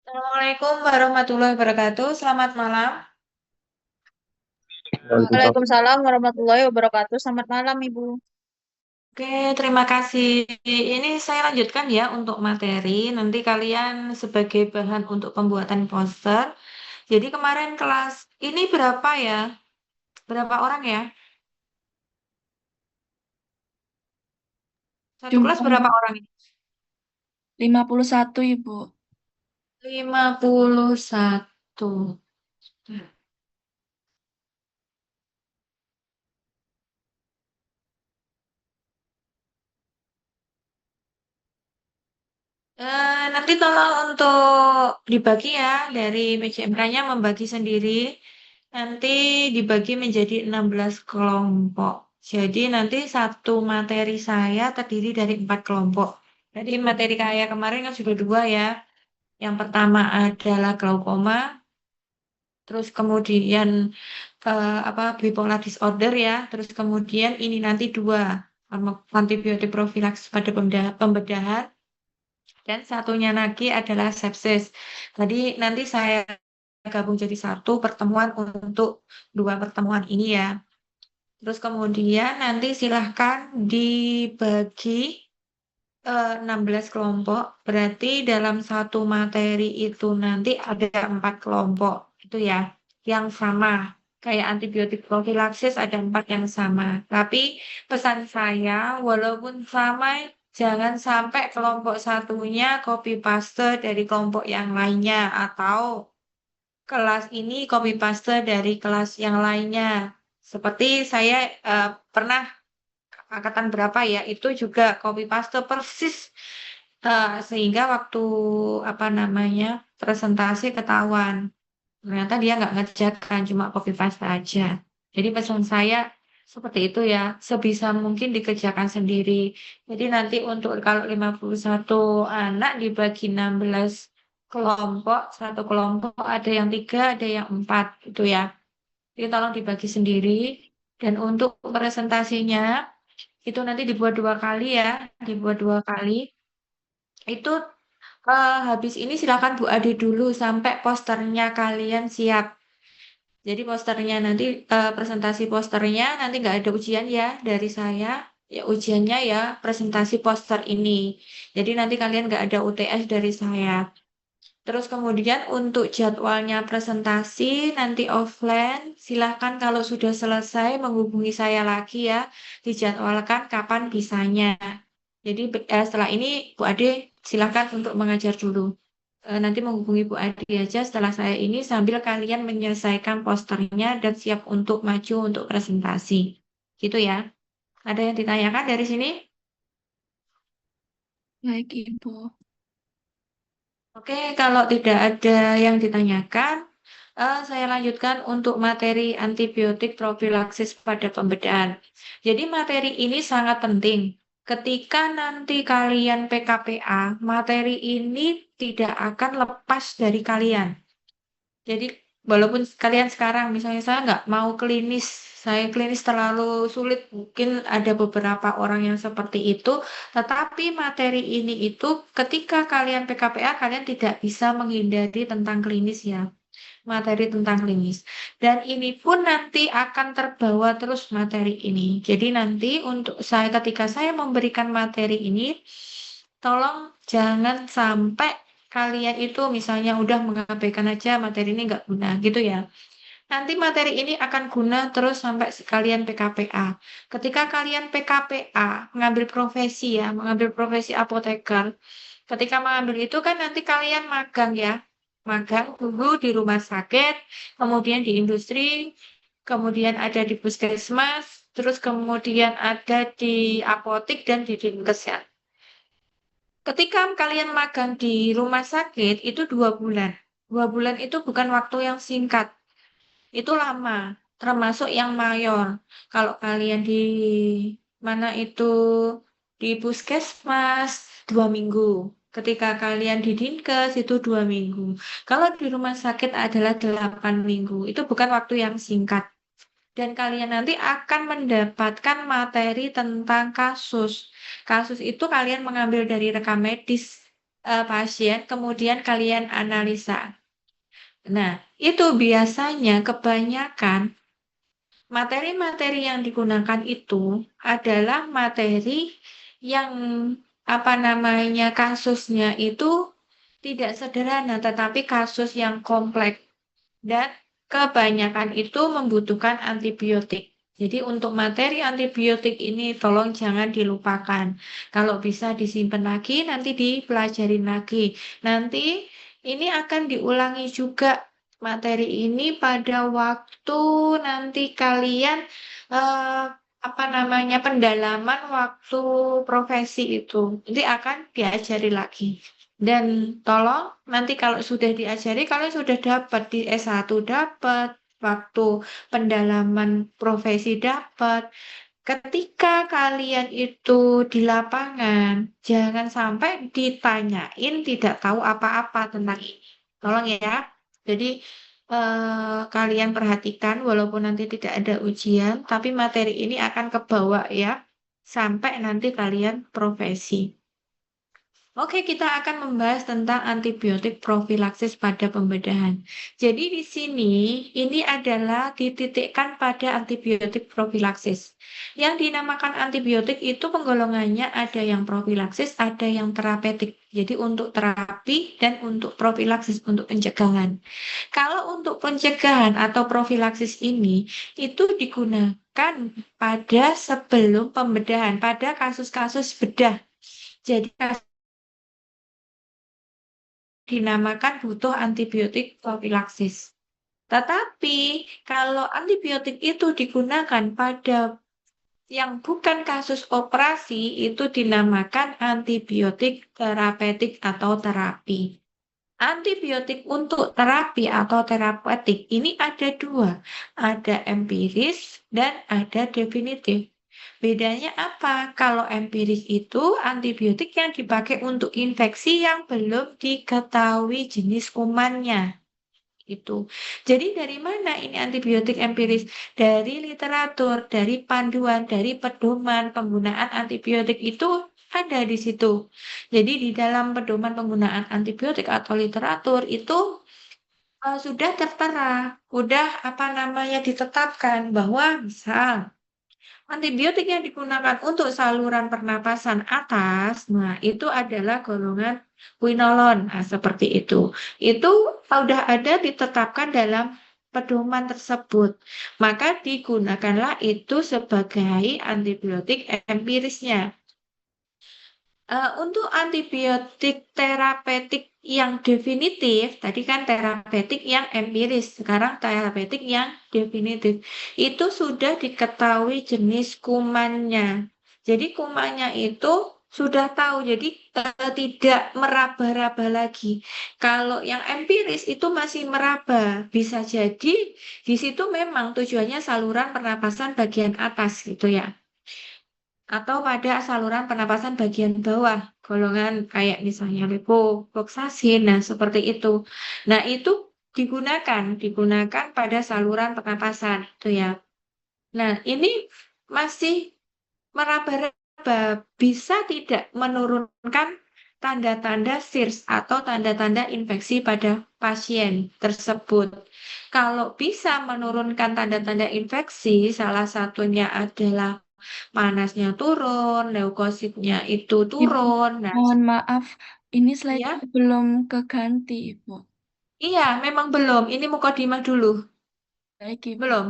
Assalamualaikum warahmatullahi wabarakatuh. Selamat malam. Waalaikumsalam. Waalaikumsalam warahmatullahi wabarakatuh. Selamat malam, Ibu. Oke, terima kasih. Ini saya lanjutkan ya untuk materi. Nanti kalian sebagai bahan untuk pembuatan poster. Jadi kemarin kelas ini berapa ya? Berapa orang ya? Satu kelas berapa Jumlah orang ini? 51, Ibu. 51. Nanti tolong untuk dibagi ya dari PJMK-nya membagi sendiri. Nanti dibagi menjadi 16 kelompok. Jadi nanti satu materi saya terdiri dari 4 kelompok. Jadi materi kayak kemarin kan sudah dua ya. Yang pertama adalah glaukoma, terus kemudian apa bipolar disorder ya. Terus kemudian ini nanti dua antibiotik profilaks pada pembedahan. Dan satunya lagi adalah sepsis. Jadi nanti saya gabung jadi satu pertemuan untuk dua pertemuan ini ya. Terus kemudian nanti silahkan dibagi 16 kelompok. Berarti dalam satu materi itu nanti ada 4 kelompok. Itu ya, yang sama. Kayak antibiotik profilaksis ada 4 yang sama. Tapi pesan saya, walaupun sama, jangan sampai kelompok satunya copy paste dari kelompok yang lainnya. Atau kelas ini copy paste dari kelas yang lainnya. Seperti saya pernah angkatan berapa ya, itu juga copy paste persis. Sehingga waktu apa namanya presentasi ketahuan. Ternyata dia nggak ngerjakan, cuma copy paste aja. Jadi pesan saya seperti itu ya, sebisa mungkin dikerjakan sendiri. Jadi nanti untuk kalau 51 anak dibagi 16 kelompok, satu kelompok ada yang tiga, ada yang empat, itu ya. Jadi tolong dibagi sendiri. Dan untuk presentasinya, itu nanti dibuat 2 kali ya, dibuat 2 kali. Itu habis ini silakan Bu Ade dulu sampai posternya kalian siap. Jadi posternya nanti presentasi posternya nanti nggak ada ujian ya dari saya. Ya ujiannya ya presentasi poster ini. Jadi nanti kalian nggak ada UTS dari saya. Terus kemudian untuk jadwalnya presentasi nanti offline, silahkan kalau sudah selesai menghubungi saya lagi ya, dijadwalkan kapan bisanya. Jadi setelah ini Bu Ade silahkan untuk mengajar dulu. Nanti menghubungi Bu Ade aja setelah saya ini sambil kalian menyelesaikan posternya dan siap untuk maju untuk presentasi. Gitu ya. Ada yang ditanyakan dari sini? Baik, Ibu. Oke, kalau tidak ada yang ditanyakan, saya lanjutkan untuk materi antibiotik profilaksis pada pembedahan. Jadi materi ini sangat penting. Ketika nanti kalian PKPA, materi ini tidak akan lepas dari kalian. Jadi walaupun kalian sekarang misalnya saya nggak mau klinis, saya klinis terlalu sulit, mungkin ada beberapa orang yang seperti itu, tetapi materi ini itu ketika kalian PKPA kalian tidak bisa menghindari tentang klinis ya, materi tentang klinis. Dan ini pun nanti akan terbawa terus materi ini. Jadi nanti untuk saya ketika saya memberikan materi ini, tolong jangan sampai kalian itu misalnya udah mengabaikan aja materi ini nggak guna gitu ya. Nanti materi ini akan guna terus sampai kalian PKPA. Ketika kalian PKPA, mengambil profesi ya, mengambil profesi apoteker. Ketika mengambil itu kan nanti kalian magang ya. Magang dulu di rumah sakit, kemudian di industri, kemudian ada di puskesmas, terus kemudian ada di apotik dan di dinkes ya. Ketika kalian magang di rumah sakit itu 2 bulan. 2 bulan itu bukan waktu yang singkat, itu lama, termasuk yang mayor. Kalau kalian di mana itu di puskesmas 2 minggu. Ketika kalian di dinkes itu 2 minggu. Kalau di rumah sakit adalah 8 minggu. Itu bukan waktu yang singkat. Dan kalian nanti akan mendapatkan materi tentang kasus. Kasus itu kalian mengambil dari rekam medis. pasien, kemudian kalian analisa. Nah, itu biasanya kebanyakan materi-materi yang digunakan itu adalah materi yang apa namanya kasusnya itu tidak sederhana, tetapi kasus yang kompleks dan kebanyakan itu membutuhkan antibiotik. Jadi untuk materi antibiotik ini tolong jangan dilupakan. Kalau bisa disimpan lagi, nanti dipelajarin lagi. Nanti ini akan diulangi juga materi ini pada waktu nanti kalian eh, apa namanya pendalaman waktu profesi itu. Nanti akan diajari lagi. Dan tolong nanti kalau sudah diajari, kalian sudah dapat di S1 dapat, waktu pendalaman profesi dapat. Ketika kalian itu di lapangan, jangan sampai ditanyain tidak tahu apa-apa tentang ini. Tolong ya. Jadi kalian perhatikan walaupun nanti tidak ada ujian, tapi materi ini akan kebawa ya sampai nanti kalian profesi. Oke, kita akan membahas tentang antibiotik profilaksis pada pembedahan. Jadi di sini ini adalah dititikkan pada antibiotik profilaksis. Yang dinamakan antibiotik itu penggolongannya ada yang profilaksis, ada yang terapeutik. Jadi untuk terapi dan untuk profilaksis untuk pencegahan. Kalau untuk pencegahan atau profilaksis ini itu digunakan pada sebelum pembedahan, pada kasus-kasus bedah. Jadi dinamakan butuh antibiotik profilaksis. Tetapi kalau antibiotik itu digunakan pada yang bukan kasus operasi itu dinamakan antibiotik terapeutik atau terapi. Antibiotik untuk terapi atau terapeutik ini ada dua, ada empiris dan ada definitif. Bedanya apa? Kalau empiris itu antibiotik yang dipakai untuk infeksi yang belum diketahui jenis kumannya. Itu. Jadi dari mana ini antibiotik empiris? Dari literatur, dari panduan, dari pedoman penggunaan antibiotik itu ada di situ. Jadi di dalam pedoman penggunaan antibiotik atau literatur itu sudah tertera, sudah apa namanya ditetapkan bahwa misal antibiotik yang digunakan untuk saluran pernapasan atas, nah itu adalah golongan quinolon, nah, seperti itu. Itu sudah ada ditetapkan dalam pedoman tersebut. Maka digunakanlah itu sebagai antibiotik empirisnya. Untuk antibiotik terapeutik yang definitif, tadi kan terapeutik yang empiris, sekarang terapeutik yang definitif. Itu sudah diketahui jenis kumannya. Jadi kumannya itu sudah tahu, jadi tidak meraba-raba lagi. Kalau yang empiris itu masih meraba, bisa jadi di situ memang tujuannya saluran pernapasan bagian atas gitu ya atau pada saluran pernapasan bagian bawah, golongan kayak misalnya levofloxacin, nah seperti itu. Nah itu digunakan pada saluran pernapasan, itu ya. Nah ini masih meraba-raba, bisa tidak menurunkan tanda-tanda SIRS atau tanda-tanda infeksi pada pasien tersebut. Kalau bisa menurunkan tanda-tanda infeksi, salah satunya adalah panasnya turun, leukositnya itu Ibu, turun. Nah, mohon maaf, ini slide-nya ya, belum keganti, Ibu. iya, memang belum. Ini mukadimah dulu, Baik, Ibu. belum.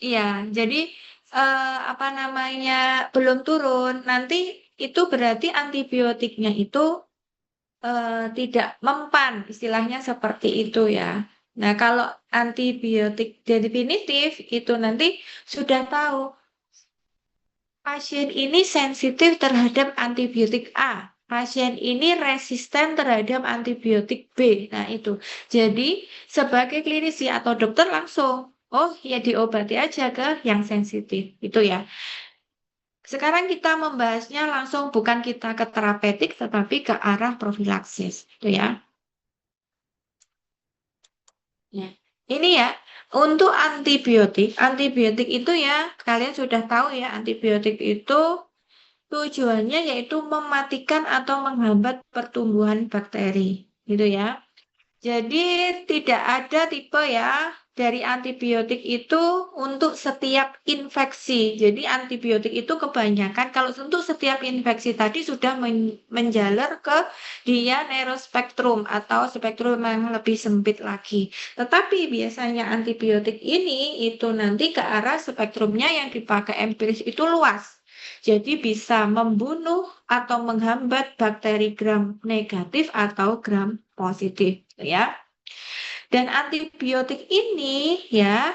Iya, jadi apa namanya belum turun. Nanti itu berarti antibiotiknya itu tidak mempan, istilahnya seperti itu ya. Nah, kalau antibiotik definitif itu nanti sudah tahu pasien ini sensitif terhadap antibiotik A. Pasien ini resisten terhadap antibiotik B. Nah, itu. Jadi, sebagai klinisi atau dokter langsung, oh ya diobati aja ke yang sensitif. Itu ya. Sekarang kita membahasnya langsung bukan kita ke terapeutik, tetapi ke arah profilaksis. Itu ya. Ya. Ini ya, untuk antibiotik, antibiotik itu ya, kalian sudah tahu ya, antibiotik itu tujuannya yaitu mematikan atau menghambat pertumbuhan bakteri, gitu ya. Jadi tidak ada tipe ya dari antibiotik itu untuk setiap infeksi. Jadi antibiotik itu kebanyakan kalau untuk setiap infeksi tadi sudah menjalar ke dia neurospektrum atau spektrum yang lebih sempit lagi. Tetapi biasanya antibiotik ini itu nanti ke arah spektrumnya yang dipakai empiris itu luas. Jadi bisa membunuh atau menghambat bakteri gram negatif atau gram positif, ya. Dan antibiotik ini ya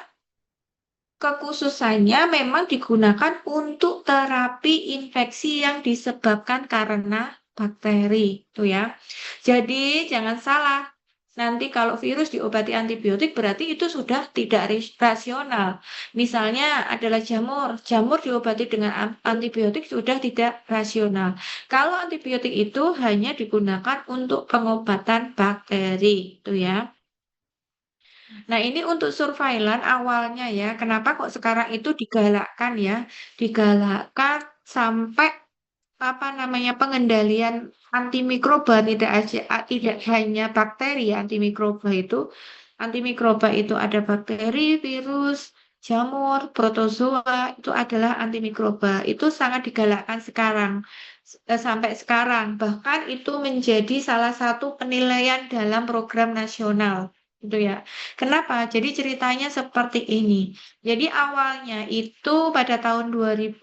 kekhususannya memang digunakan untuk terapi infeksi yang disebabkan karena bakteri, tuh ya. Jadi jangan salah. Nanti kalau virus diobati antibiotik berarti itu sudah tidak rasional. Misalnya adalah jamur, jamur diobati dengan antibiotik sudah tidak rasional. Kalau antibiotik itu hanya digunakan untuk pengobatan bakteri, tuh ya. Nah, ini untuk surveillance awalnya ya. Kenapa kok sekarang itu digalakkan ya? Digalakkan sampai apa namanya pengendalian antimikroba tidak hanya bakteri ya, antimikroba itu ada bakteri, virus, jamur, protozoa itu adalah antimikroba. Itu sangat digalakkan sekarang sampai sekarang. Bahkan itu menjadi salah satu penilaian dalam program nasional. Gitu ya. Kenapa? Jadi ceritanya seperti ini. Jadi awalnya itu pada tahun 2005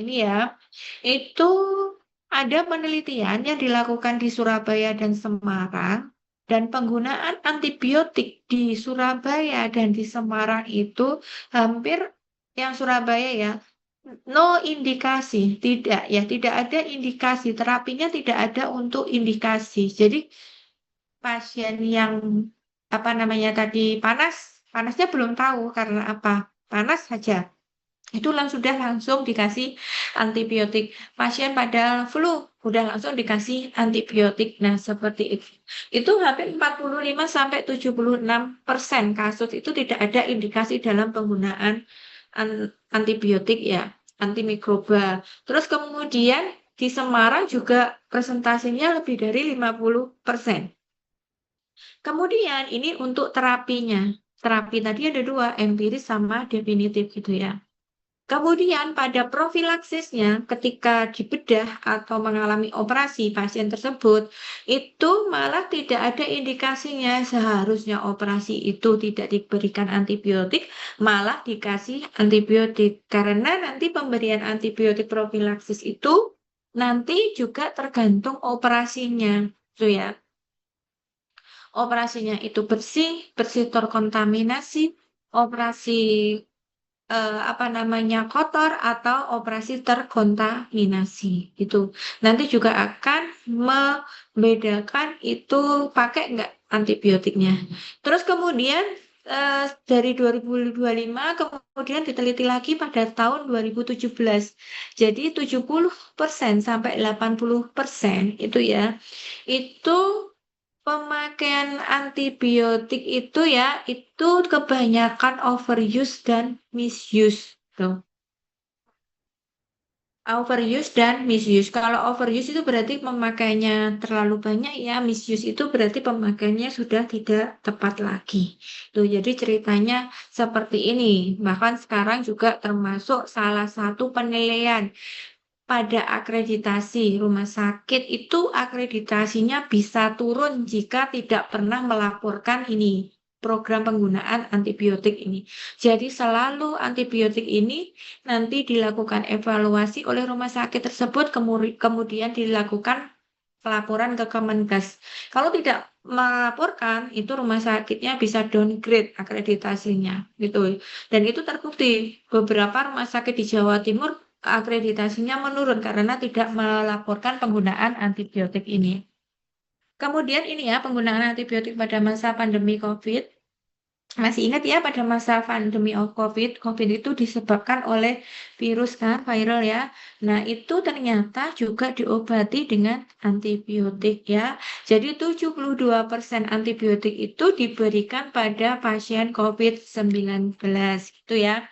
ini ya, itu ada penelitian yang dilakukan di Surabaya dan Semarang, dan penggunaan antibiotik di Surabaya dan di Semarang itu hampir yang Surabaya ya, no indikasi, tidak ada indikasi, terapinya tidak ada untuk indikasi. Jadi pasien yang apa namanya tadi panasnya belum tahu karena apa, panas saja. Itu sudah langsung dikasih antibiotik. Pasien pada flu udah langsung dikasih antibiotik. Nah, seperti itu. Itu hampir 45 sampai 76% kasus itu tidak ada indikasi dalam penggunaan antibiotik ya, antimikroba. Terus kemudian di Semarang juga presentasinya lebih dari 50%. Kemudian ini untuk terapinya. Terapi tadi ada dua, empiris sama definitif gitu ya. Kemudian pada profilaksisnya ketika dibedah atau mengalami operasi pasien tersebut itu malah tidak ada indikasinya, seharusnya operasi itu tidak diberikan antibiotik, malah dikasih antibiotik karena nanti pemberian antibiotik profilaksis itu nanti juga tergantung operasinya, tuh ya. Operasinya itu bersih terkontaminasi, operasi apa namanya kotor atau operasi terkontaminasi itu. Nanti juga akan membedakan itu pakai nggak antibiotiknya. Terus kemudian dari 2025 kemudian diteliti lagi pada tahun 2017. Jadi 70% sampai 80% itu ya. Itu pemakaian antibiotik itu ya, itu kebanyakan overuse dan misuse. Tuh. Overuse dan misuse. Kalau overuse itu berarti pemakaiannya terlalu banyak ya, misuse itu berarti pemakaiannya sudah tidak tepat lagi. Tuh, jadi ceritanya seperti ini. Bahkan sekarang juga termasuk salah satu penilaian pada akreditasi rumah sakit itu akreditasinya bisa turun jika tidak pernah melaporkan ini program penggunaan antibiotik ini. Jadi selalu antibiotik ini nanti dilakukan evaluasi oleh rumah sakit tersebut kemudian dilakukan pelaporan ke Kemenkes. Kalau tidak melaporkan, itu rumah sakitnya bisa downgrade akreditasinya gitu. Dan itu terbukti beberapa rumah sakit di Jawa Timur akreditasinya menurun karena tidak melaporkan penggunaan antibiotik ini. Kemudian ini ya penggunaan antibiotik pada masa pandemi COVID. Masih ingat ya pada masa pandemi COVID, COVID itu disebabkan oleh virus kan, viral ya. Nah, itu ternyata juga diobati dengan antibiotik ya. Jadi 72% antibiotik itu diberikan pada pasien COVID-19 gitu ya.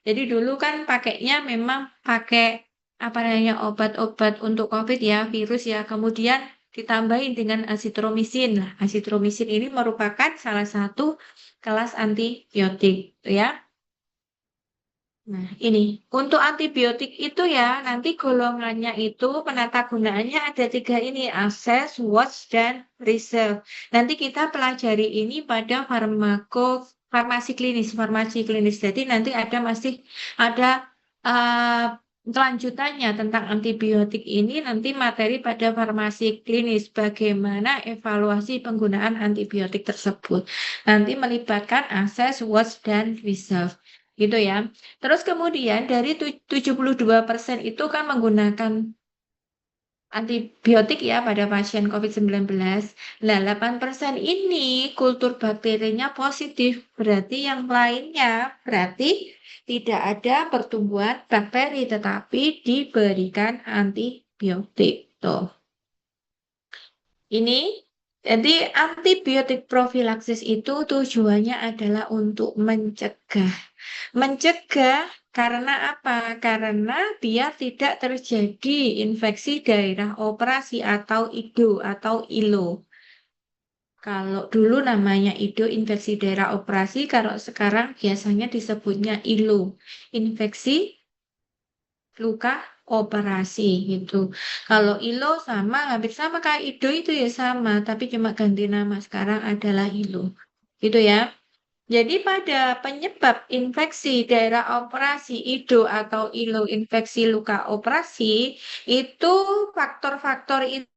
Jadi dulu kan pakainya memang pakai apa namanya obat-obat untuk COVID ya, virus ya. Kemudian ditambahin dengan azitromisin. Nah, azitromisin ini merupakan salah satu kelas antibiotik, gitu ya. Nah, ini untuk antibiotik itu ya, nanti golongannya itu penata gunaannya ada tiga ini, access, watch, dan reserve. Nanti kita pelajari ini pada farmasi klinis. Jadi nanti masih ada uh, kelanjutannya tentang antibiotik ini, nanti materi pada farmasi klinis, bagaimana evaluasi penggunaan antibiotik tersebut. Nanti melibatkan access, watch, dan reserve. Gitu ya. Terus kemudian dari 72% itu kan menggunakan antibiotik ya pada pasien COVID-19. Nah, 8% ini kultur bakterinya positif. Berarti yang lainnya berarti tidak ada pertumbuhan bakteri tetapi diberikan antibiotik. Tuh. Ini jadi antibiotik profilaksis itu tujuannya adalah untuk mencegah. Mencegah karena apa? Karena biar tidak terjadi infeksi daerah operasi atau IDO atau ILO. Kalau dulu namanya IDO infeksi daerah operasi, kalau sekarang biasanya disebutnya ILO, infeksi luka operasi gitu. Kalau ILO sama, hampir sama kayak IDO itu ya sama, tapi cuma ganti nama sekarang adalah ILO. Gitu ya. Jadi pada penyebab infeksi daerah operasi IDO atau ILO infeksi luka operasi itu faktor-faktor itu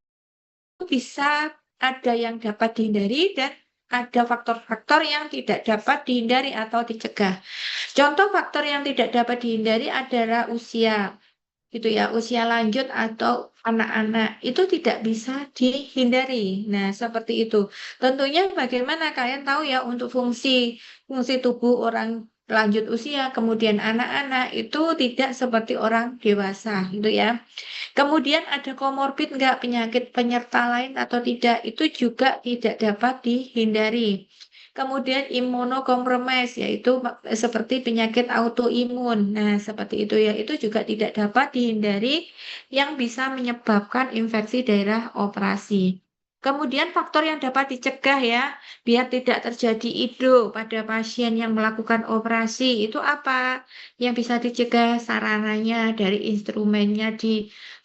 bisa ada yang dapat dihindari dan ada faktor-faktor yang tidak dapat dihindari atau dicegah. Contoh faktor yang tidak dapat dihindari adalah usia, gitu ya, usia lanjut atau anak-anak itu tidak bisa dihindari. Nah, seperti itu. Tentunya bagaimana kalian tahu ya untuk fungsi fungsi tubuh orang lanjut usia, kemudian anak-anak itu tidak seperti orang dewasa, gitu ya. Kemudian ada komorbid nggak penyakit penyerta lain atau tidak, itu juga tidak dapat dihindari. Kemudian imunokompromis, yaitu seperti penyakit autoimun. Nah, seperti itu ya, itu juga tidak dapat dihindari yang bisa menyebabkan infeksi daerah operasi. Kemudian faktor yang dapat dicegah ya, biar tidak terjadi IDO pada pasien yang melakukan operasi, itu apa? Yang bisa dicegah sarananya dari instrumennya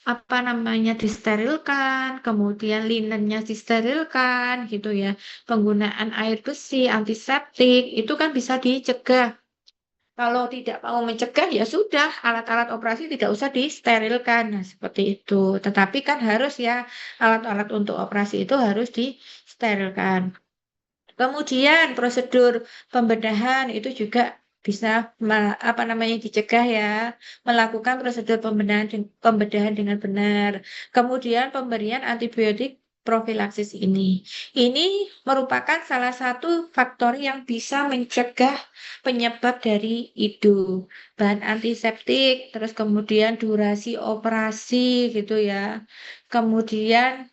apa namanya disterilkan, kemudian linennya disterilkan gitu ya. Penggunaan air bersih, antiseptik itu kan bisa dicegah. Kalau tidak mau mencegah ya sudah alat-alat operasi tidak usah disterilkan. Nah, seperti itu. Tetapi kan harus ya alat-alat untuk operasi itu harus disterilkan. Kemudian prosedur pembedahan itu juga bisa apa namanya dicegah ya, melakukan prosedur pembedahan dengan benar. Kemudian pemberian antibiotik profilaksis ini. Ini merupakan salah satu faktor yang bisa mencegah penyebab dari IDO. Bahan antiseptik, terus kemudian durasi operasi gitu ya. Kemudian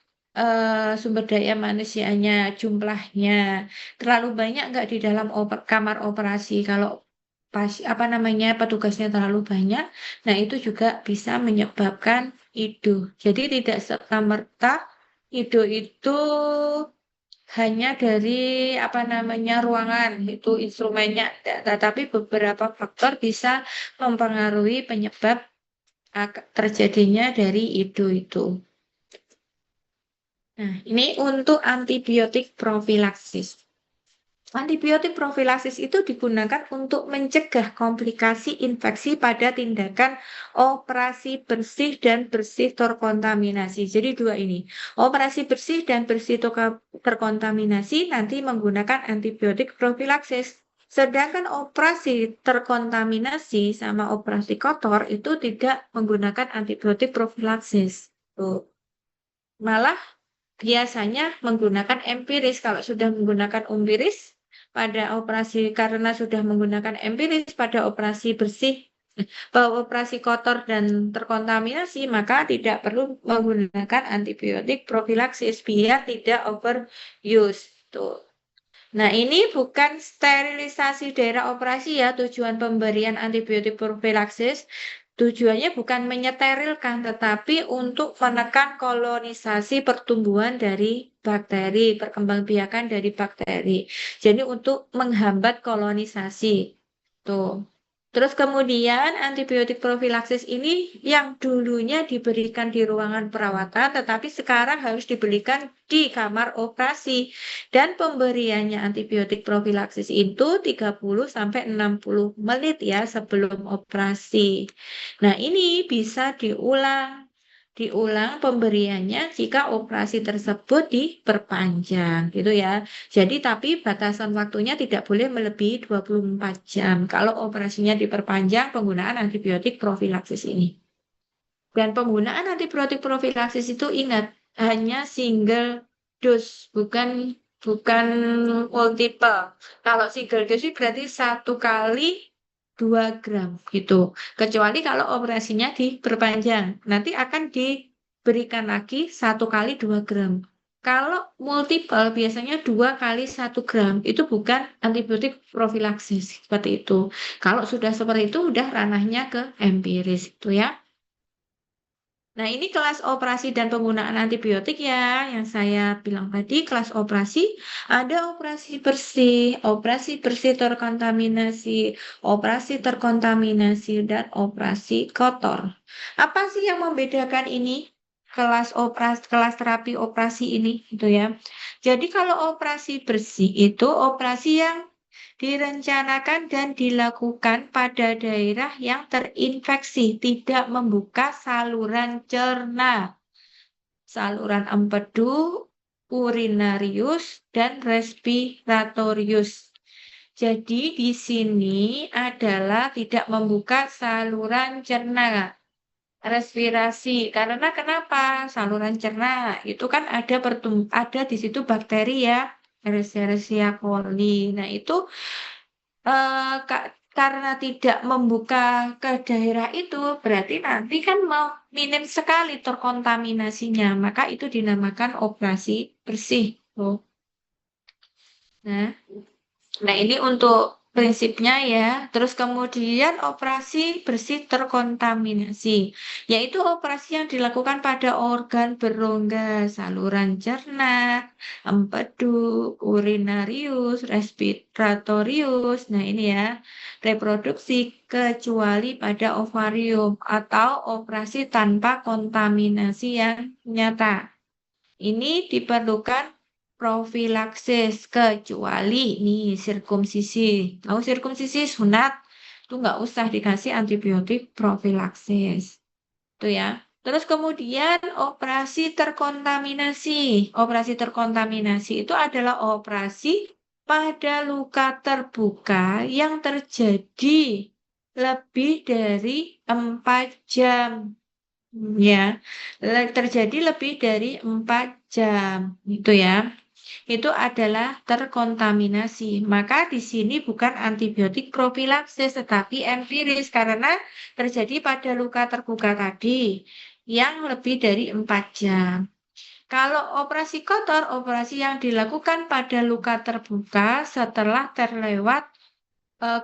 sumber daya manusianya, jumlahnya terlalu banyak nggak di dalam kamar operasi. Kalau pas apa namanya petugasnya terlalu banyak, nah itu juga bisa menyebabkan IDO. Jadi tidak serta-merta IDO itu hanya dari apa namanya ruangan itu instrumennya, tetapi beberapa faktor bisa mempengaruhi penyebab terjadinya dari IDO itu. Nah, ini untuk antibiotik profilaksis. Antibiotik profilaksis itu digunakan untuk mencegah komplikasi infeksi pada tindakan operasi bersih dan bersih terkontaminasi. Jadi dua ini, operasi bersih dan bersih terkontaminasi nanti menggunakan antibiotik profilaksis. Sedangkan operasi terkontaminasi sama operasi kotor itu tidak menggunakan antibiotik profilaksis. Tuh. Malah biasanya menggunakan empiris. Kalau sudah menggunakan empiris pada operasi karena sudah menggunakan empiris pada operasi bersih, operasi kotor dan terkontaminasi, maka tidak perlu menggunakan antibiotik profilaksis biar tidak overuse. Tuh. Nah, ini bukan sterilisasi daerah operasi ya tujuan pemberian antibiotik profilaksis, Tujuannya bukan menyeterilkan, tetapi untuk menekan kolonisasi pertumbuhan dari bakteri, perkembangbiakan dari bakteri. Jadi untuk menghambat kolonisasi. Tuh. Terus kemudian antibiotik profilaksis ini yang dulunya diberikan di ruangan perawatan, tetapi sekarang harus diberikan di kamar operasi. Dan pemberiannya antibiotik profilaksis itu 30 sampai 60 menit ya sebelum operasi. Nah, ini bisa diulang pemberiannya jika operasi tersebut diperpanjang gitu ya. Jadi tapi batasan waktunya tidak boleh melebihi 24 jam. Kalau operasinya diperpanjang penggunaan antibiotik profilaksis ini. Dan penggunaan antibiotik profilaksis itu ingat hanya single dose, bukan multiple. Kalau single dose itu berarti 1 kali 2 gram gitu. Kecuali kalau operasinya diperpanjang, nanti akan diberikan lagi 1 kali 2 gram. Kalau multiple biasanya 2 kali 1 gram itu bukan antibiotik profilaksis seperti itu. Kalau sudah seperti itu udah ranahnya ke empiris itu ya. Nah, ini kelas operasi dan penggunaan antibiotik ya, yang saya bilang tadi, kelas operasi, ada operasi bersih terkontaminasi, operasi terkontaminasi, dan operasi kotor. Apa sih yang membedakan ini? Kelas terapi operasi ini, gitu ya. Jadi kalau operasi bersih itu operasi yang direncanakan dan dilakukan pada daerah yang terinfeksi, tidak membuka saluran cerna, saluran empedu, urinarius, dan respiratorius. Jadi di sini adalah tidak membuka saluran cerna, respirasi. Karena kenapa? Saluran cerna itu kan ada di situ bakteri ya, Escherichia coli. Nah, itu karena tidak membuka ke daerah itu, berarti nanti kan mau minim sekali terkontaminasinya, maka itu dinamakan operasi bersih. Tuh. Nah, Nah, ini untuk prinsipnya ya. Terus kemudian operasi bersih terkontaminasi, yaitu operasi yang dilakukan pada organ berongga, saluran cerna, empedu, urinarius, respiratorius. Nah, ini ya, reproduksi kecuali pada ovarium atau operasi tanpa kontaminasi yang nyata. Ini diperlukan profilaksis kecuali nih sirkumsisi. Tahu sirkumsisi sunat itu nggak usah dikasih antibiotik profilaksis. Tuh ya. Terus kemudian operasi terkontaminasi. Operasi terkontaminasi itu adalah operasi pada luka terbuka yang terjadi lebih dari 4 jam. Ya, terjadi lebih dari 4 jam, gitu ya. Itu adalah terkontaminasi. Maka di sini bukan antibiotik profilaksis, tetapi empiris karena terjadi pada luka terbuka tadi yang lebih dari 4 jam. Kalau operasi kotor, operasi yang dilakukan pada luka terbuka setelah terlewat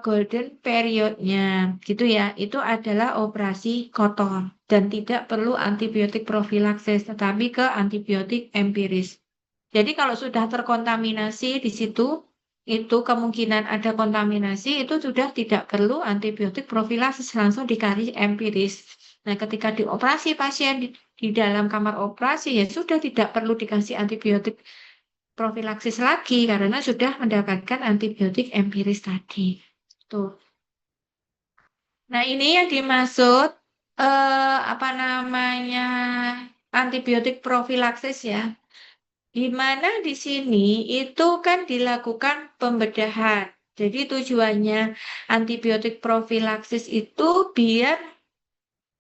golden periodnya gitu ya, itu adalah operasi kotor dan tidak perlu antibiotik profilaksis tetapi ke antibiotik empiris. Jadi kalau sudah terkontaminasi di situ itu kemungkinan ada kontaminasi itu sudah tidak perlu antibiotik profilaksis, langsung dikasih empiris. Nah, ketika dioperasi pasien di dalam kamar operasi ya sudah tidak perlu dikasih antibiotik profilaksis lagi karena sudah mendapatkan antibiotik empiris tadi. Tuh. Nah, ini yang dimaksud apa namanya antibiotik profilaksis ya. Di mana di sini itu kan dilakukan pembedahan. Jadi tujuannya antibiotik profilaksis itu biar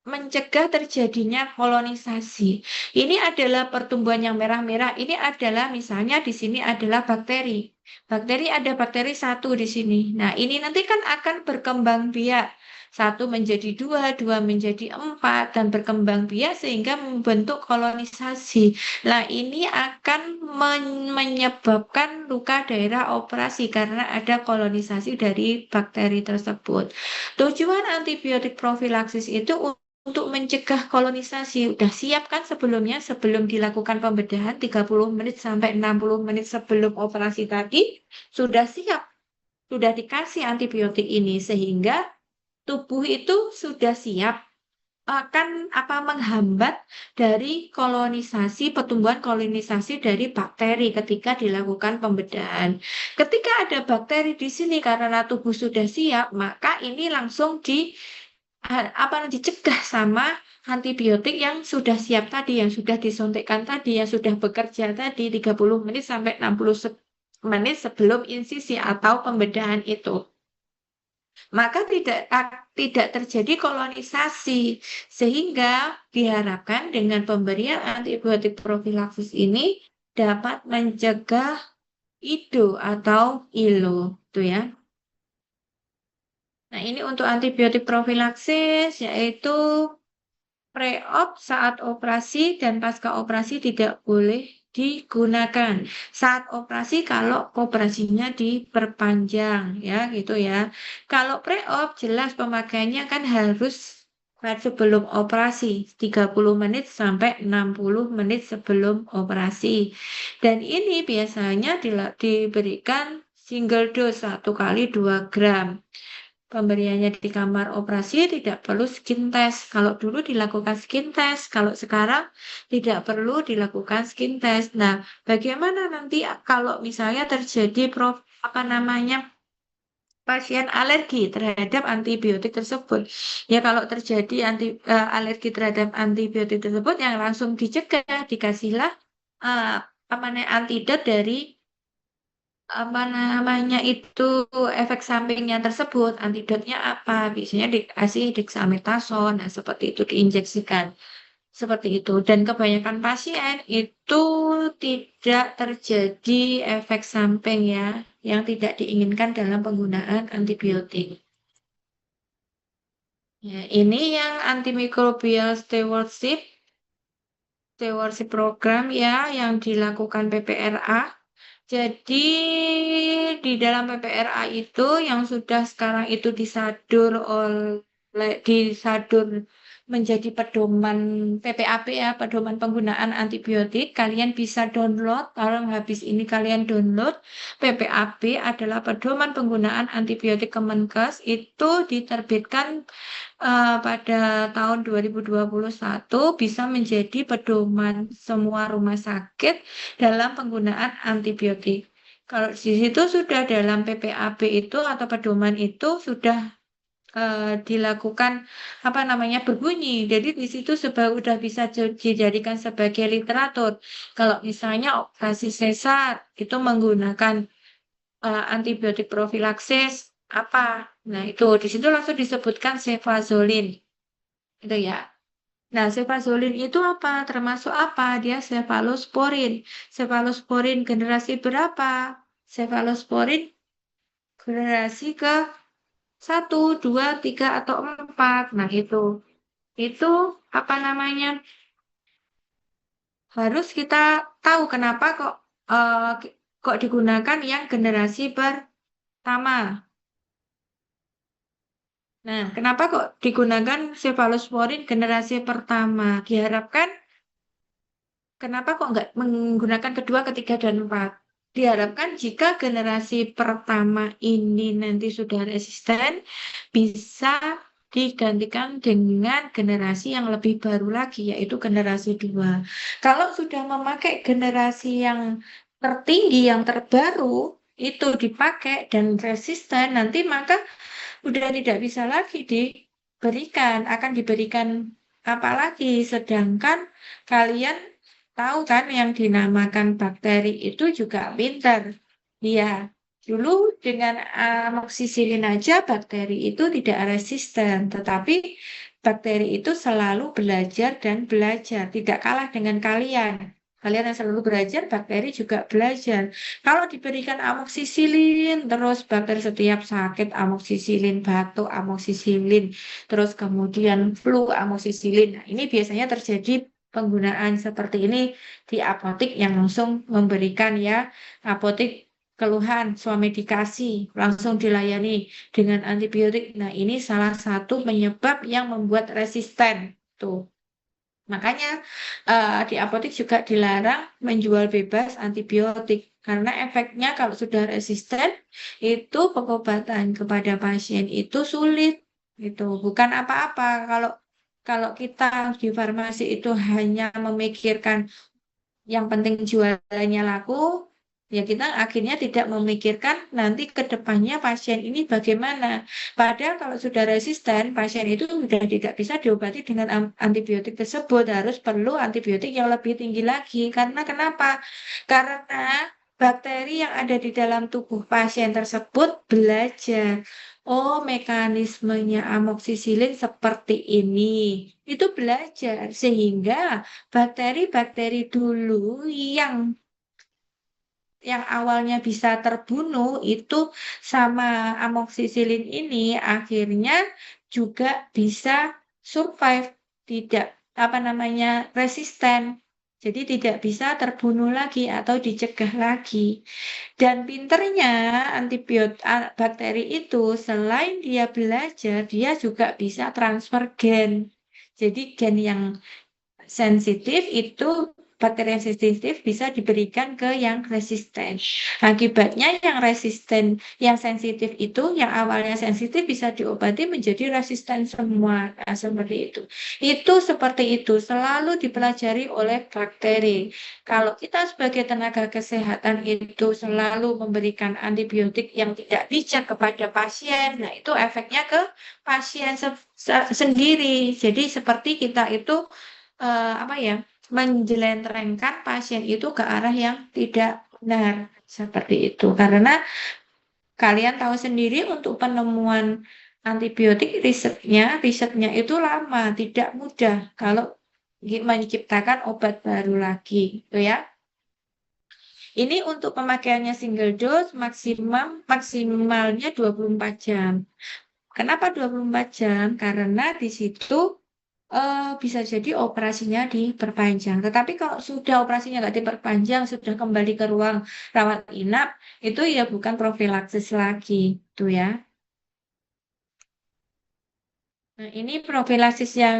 mencegah terjadinya kolonisasi. Ini adalah pertumbuhan yang merah-merah. Ini adalah misalnya di sini adalah bakteri. Bakteri ada bakteri satu di sini. Nah, ini nanti kan akan berkembang biak. Satu menjadi dua, dua menjadi empat, dan berkembang biak sehingga membentuk kolonisasi. Nah, ini akan menyebabkan luka daerah operasi karena ada kolonisasi dari bakteri tersebut. Tujuan antibiotik profilaksis itu untuk mencegah kolonisasi. Udah siap kan sebelumnya, sebelum dilakukan pembedahan 30 menit sampai 60 menit sebelum operasi tadi, sudah siap, sudah dikasih antibiotik ini sehingga tubuh itu sudah siap akan apa menghambat dari kolonisasi pertumbuhan kolonisasi dari bakteri ketika dilakukan pembedahan. Ketika ada bakteri di sini karena tubuh sudah siap, maka ini langsung apa dicegah sama antibiotik yang sudah siap tadi, yang sudah disuntikkan tadi, yang sudah bekerja tadi 30 menit sampai 60 menit sebelum insisi atau pembedahan itu. Maka tidak terjadi kolonisasi sehingga diharapkan dengan pemberian antibiotik profilaksis ini dapat mencegah IDO atau ILO, tuh ya. Nah, ini untuk antibiotik profilaksis yaitu pre-op saat operasi dan pasca operasi tidak boleh digunakan. Saat operasi kalau operasinya diperpanjang ya gitu ya. Kalau pre-op jelas pemakaiannya kan harus sebelum operasi 30 menit sampai 60 menit sebelum operasi. Dan ini biasanya diberikan single dose 1 kali 2 gram. Pemberiannya di kamar operasi tidak perlu skin test. Kalau dulu dilakukan skin test, kalau sekarang tidak perlu dilakukan skin test. Nah, bagaimana nanti kalau misalnya terjadi apa namanya pasien alergi terhadap antibiotik tersebut? Ya, kalau terjadi alergi terhadap antibiotik tersebut, yang langsung dicegah, dikasihlah apa namanya antidot dari apa namanya itu efek sampingnya tersebut, antidotnya apa? Biasanya dikasih dexamethasone, nah seperti itu diinjeksikan. Seperti itu. Dan kebanyakan pasien itu tidak terjadi efek samping ya, yang tidak diinginkan dalam penggunaan antibiotik. Ya, ini yang antimicrobial stewardship program ya, yang dilakukan PPRA. Jadi di dalam PPRA itu yang sudah sekarang itu disadur menjadi pedoman PPAP ya, pedoman penggunaan antibiotik. Kalian bisa download, kalau habis ini kalian download PPAP adalah pedoman penggunaan antibiotik Kemenkes itu diterbitkan pada tahun 2021 bisa menjadi pedoman semua rumah sakit dalam penggunaan antibiotik. Kalau di situ sudah dalam PPAB itu atau pedoman itu sudah dilakukan apa namanya berbunyi. Jadi di situ sudah bisa dijadikan sebagai literatur. Kalau misalnya operasi sesar itu menggunakan antibiotik profilaksis apa? Nah, itu di situ langsung disebutkan cefazolin. Itu ya. Nah, cefazolin itu apa? Termasuk apa? Dia cefalosporin. Cefalosporin generasi berapa? Cefalosporin generasi ke 1, 2, 3, atau 4. Nah, itu apa namanya? Harus kita tahu kenapa kok digunakan yang generasi pertama. Nah, kenapa kok digunakan cefalosporin generasi pertama? Diharapkan kenapa kok nggak menggunakan kedua, ketiga, dan empat? Diharapkan jika generasi pertama ini nanti sudah resisten, bisa digantikan dengan generasi yang lebih baru lagi, yaitu generasi 2. Kalau sudah memakai generasi yang tertinggi, yang terbaru, itu dipakai dan resisten, nanti maka sudah tidak bisa lagi akan diberikan apa lagi, sedangkan kalian tahu kan yang dinamakan bakteri itu juga pinter. Iya, dulu dengan amoksisilin aja bakteri itu tidak resisten, tetapi bakteri itu selalu belajar dan belajar, tidak kalah dengan kalian. Kalian yang selalu belajar, bakteri juga belajar. Kalau diberikan amoksisilin, terus bakteri setiap sakit amoksisilin, batuk amoksisilin, terus kemudian flu amoksisilin. Nah, ini biasanya terjadi penggunaan seperti ini di apotik yang langsung memberikan ya, apotik keluhan, swamedikasi, langsung dilayani dengan antibiotik. Nah, ini salah satu penyebab yang membuat resisten. Tuh. Makanya di apotek juga dilarang menjual bebas antibiotik karena efeknya kalau sudah resisten itu pengobatan kepada pasien itu sulit. Itu bukan apa-apa kalau kalau kita di farmasi itu hanya memikirkan yang penting jualannya laku, ya kita akhirnya tidak memikirkan nanti ke depannya pasien ini bagaimana. Padahal kalau sudah resisten, pasien itu sudah tidak bisa diobati dengan antibiotik tersebut, harus perlu antibiotik yang lebih tinggi lagi. Karena kenapa? Karena bakteri yang ada di dalam tubuh pasien tersebut belajar. Oh, mekanismenya amoksisilin seperti ini. Itu belajar sehingga bakteri-bakteri dulu yang awalnya bisa terbunuh itu sama amoksisilin ini akhirnya juga bisa survive, tidak apa namanya resisten. Jadi tidak bisa terbunuh lagi atau dicegah lagi. Dan pinternya bakteri itu selain dia belajar, dia juga bisa transfer gen. Jadi gen yang sensitif itu bakteri yang sensitif bisa diberikan ke yang resisten. Akibatnya yang resisten, yang sensitif itu, yang awalnya sensitif bisa diobati menjadi resisten semua. Nah, seperti itu. Itu seperti itu, selalu dipelajari oleh bakteri. Kalau kita sebagai tenaga kesehatan itu selalu memberikan antibiotik yang tidak bijak kepada pasien, nah itu efeknya ke pasien sendiri. Jadi seperti kita itu apa ya menjelentrengkan pasien itu ke arah yang tidak benar seperti itu karena kalian tahu sendiri untuk penemuan antibiotik risetnya itu lama tidak mudah kalau menciptakan obat baru lagi gitu ya. Ini untuk pemakaiannya single dose maksimalnya 24 jam. Kenapa 24 jam? Karena di situ bisa jadi operasinya diperpanjang. Tetapi kalau sudah operasinya nggak diperpanjang, sudah kembali ke ruang rawat inap, itu ya bukan profilaksis lagi, tuh ya. Nah, ini profilaksis yang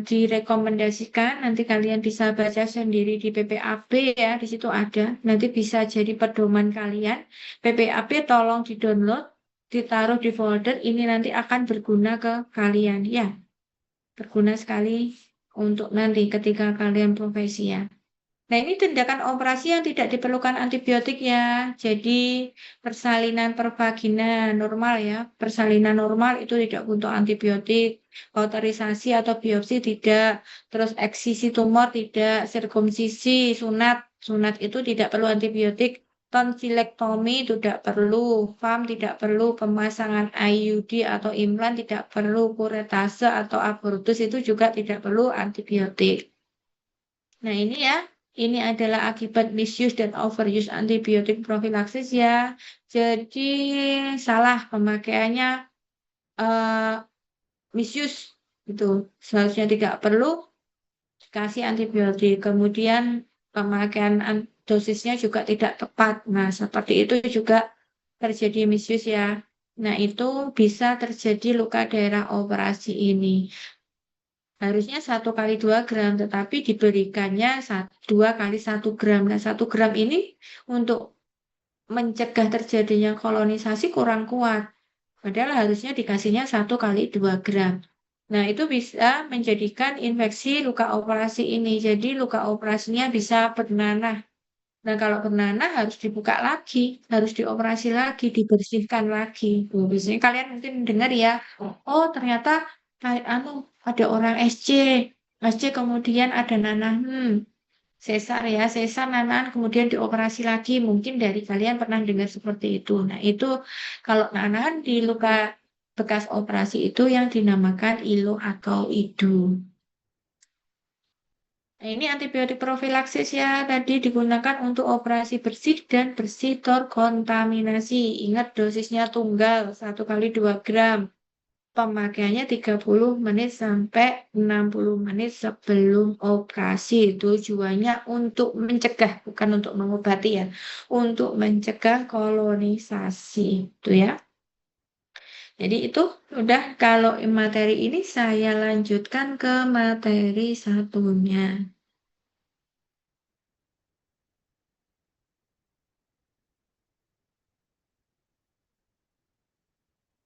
direkomendasikan. Nanti kalian bisa baca sendiri di PPAB ya, di situ ada. Nanti bisa jadi pedoman kalian. PPAB tolong di-download, ditaruh di folder. Ini nanti akan berguna ke kalian ya. Berguna sekali untuk nanti ketika kalian profesi ya. Nah, ini tindakan operasi yang tidak diperlukan antibiotik ya. Jadi, persalinan pervagina normal ya. Persalinan normal itu tidak butuh antibiotik. Kauterisasi atau biopsi tidak. Terus eksisi tumor tidak. Sirkumsisi, sunat. Sunat itu tidak perlu antibiotik. Tonsilektomi tidak perlu. FAM tidak perlu. Pemasangan IUD atau implan tidak perlu. Kuretase atau abortus itu juga tidak perlu antibiotik. Nah, ini ya. Ini adalah akibat misuse dan overuse antibiotik profilaksis ya. Jadi salah pemakaiannya eh, misuse gitu. Seharusnya tidak perlu kasih antibiotik. Kemudian pemakaian dosisnya juga tidak tepat. Nah, seperti itu juga terjadi misuse ya. Nah, itu bisa terjadi luka daerah operasi ini. Harusnya 1 kali 2 gram, tetapi diberikannya 2 kali 1 gram. Nah, 1 gram ini untuk mencegah terjadinya kolonisasi kurang kuat. Padahal harusnya dikasihnya 1 kali 2 gram. Nah, itu bisa menjadikan infeksi luka operasi ini. Jadi, luka operasinya bisa bernanah. Nah, kalau bernanah harus dibuka lagi, harus dioperasi lagi, dibersihkan lagi. Biasanya kalian mungkin dengar ya, oh ternyata kayak ada orang SC kemudian ada nanah, sesar ya, sesar nanan kemudian dioperasi lagi. Mungkin dari kalian pernah dengar seperti itu. Nah, itu kalau nanahan di luka bekas operasi itu yang dinamakan ILO atau IDU. Nah, ini antibiotik profilaksis ya, tadi digunakan untuk operasi bersih dan bersih terkontaminasi. Ingat dosisnya tunggal, 1 kali 2 gram. Pemakaiannya 30 menit sampai 60 menit sebelum operasi. Tujuannya untuk mencegah, bukan untuk mengobati ya. Untuk mencegah kolonisasi. Itu ya. Jadi itu udah kalau materi ini saya lanjutkan ke materi satunya.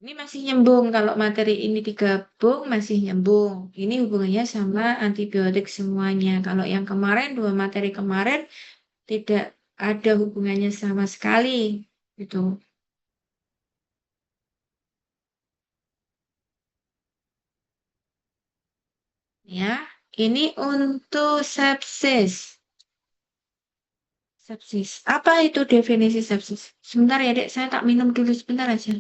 Ini masih nyambung, kalau materi ini digabung masih nyambung. Ini hubungannya sama antibiotik semuanya. Kalau yang kemarin, 2 materi kemarin tidak ada hubungannya sama sekali. Gitu. Ya, ini untuk sepsis. Sepsis. Apa itu definisi sepsis? Sebentar ya, Dek. Saya tak minum dulu sebentar aja.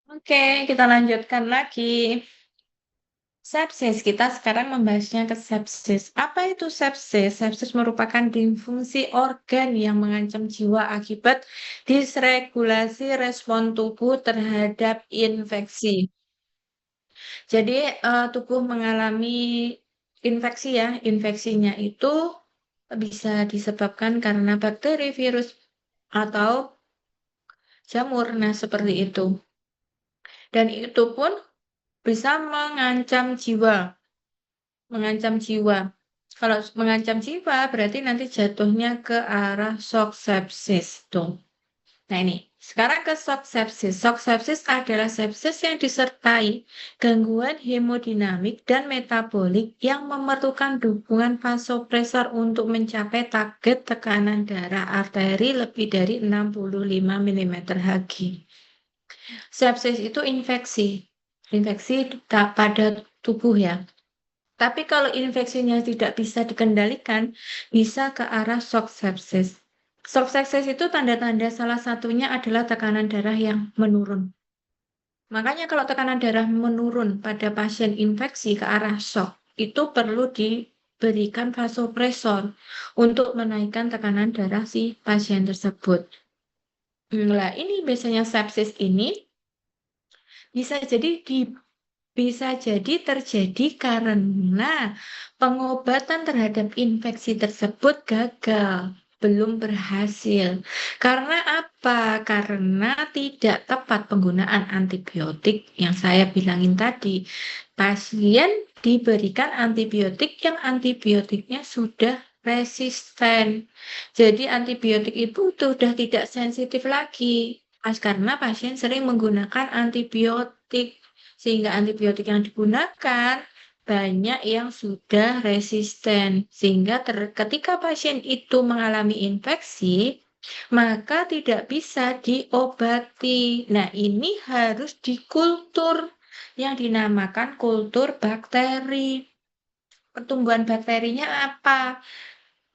Oke, kita lanjutkan lagi. Sepsis, kita sekarang membahasnya ke sepsis. Apa itu sepsis? Sepsis merupakan disfungsi organ yang mengancam jiwa akibat disregulasi respon tubuh terhadap infeksi. Jadi, tubuh mengalami infeksi ya. Infeksinya itu bisa disebabkan karena bakteri, virus, atau jamur. Nah, seperti itu. Dan itu pun bisa mengancam jiwa. Mengancam jiwa. Kalau mengancam jiwa berarti nanti jatuhnya ke arah shock sepsis tuh. Nah ini, sekarang ke shock sepsis. Shock sepsis adalah sepsis yang disertai gangguan hemodinamik dan metabolik yang memerlukan dukungan vasopresor untuk mencapai target tekanan darah arteri lebih dari 65 mm Hg. Sepsis itu infeksi. Infeksi pada tubuh ya. Tapi kalau infeksinya tidak bisa dikendalikan, bisa ke arah shock sepsis. Shock sepsis itu tanda-tanda salah satunya adalah tekanan darah yang menurun. Makanya kalau tekanan darah menurun pada pasien infeksi ke arah shock, itu perlu diberikan vasopresor untuk menaikkan tekanan darah si pasien tersebut. Nah, ini biasanya sepsis ini bisa jadi terjadi karena pengobatan terhadap infeksi tersebut gagal, belum berhasil. Karena apa? Karena tidak tepat penggunaan antibiotik yang saya bilangin tadi. Pasien diberikan antibiotik yang antibiotiknya sudah resisten. Jadi antibiotik itu sudah tidak sensitif lagi. Karena pasien sering menggunakan antibiotik sehingga antibiotik yang digunakan banyak yang sudah resisten. Sehingga ketika pasien itu mengalami infeksi, maka tidak bisa diobati. Nah, ini harus dikultur yang dinamakan kultur bakteri. Pertumbuhan bakterinya apa?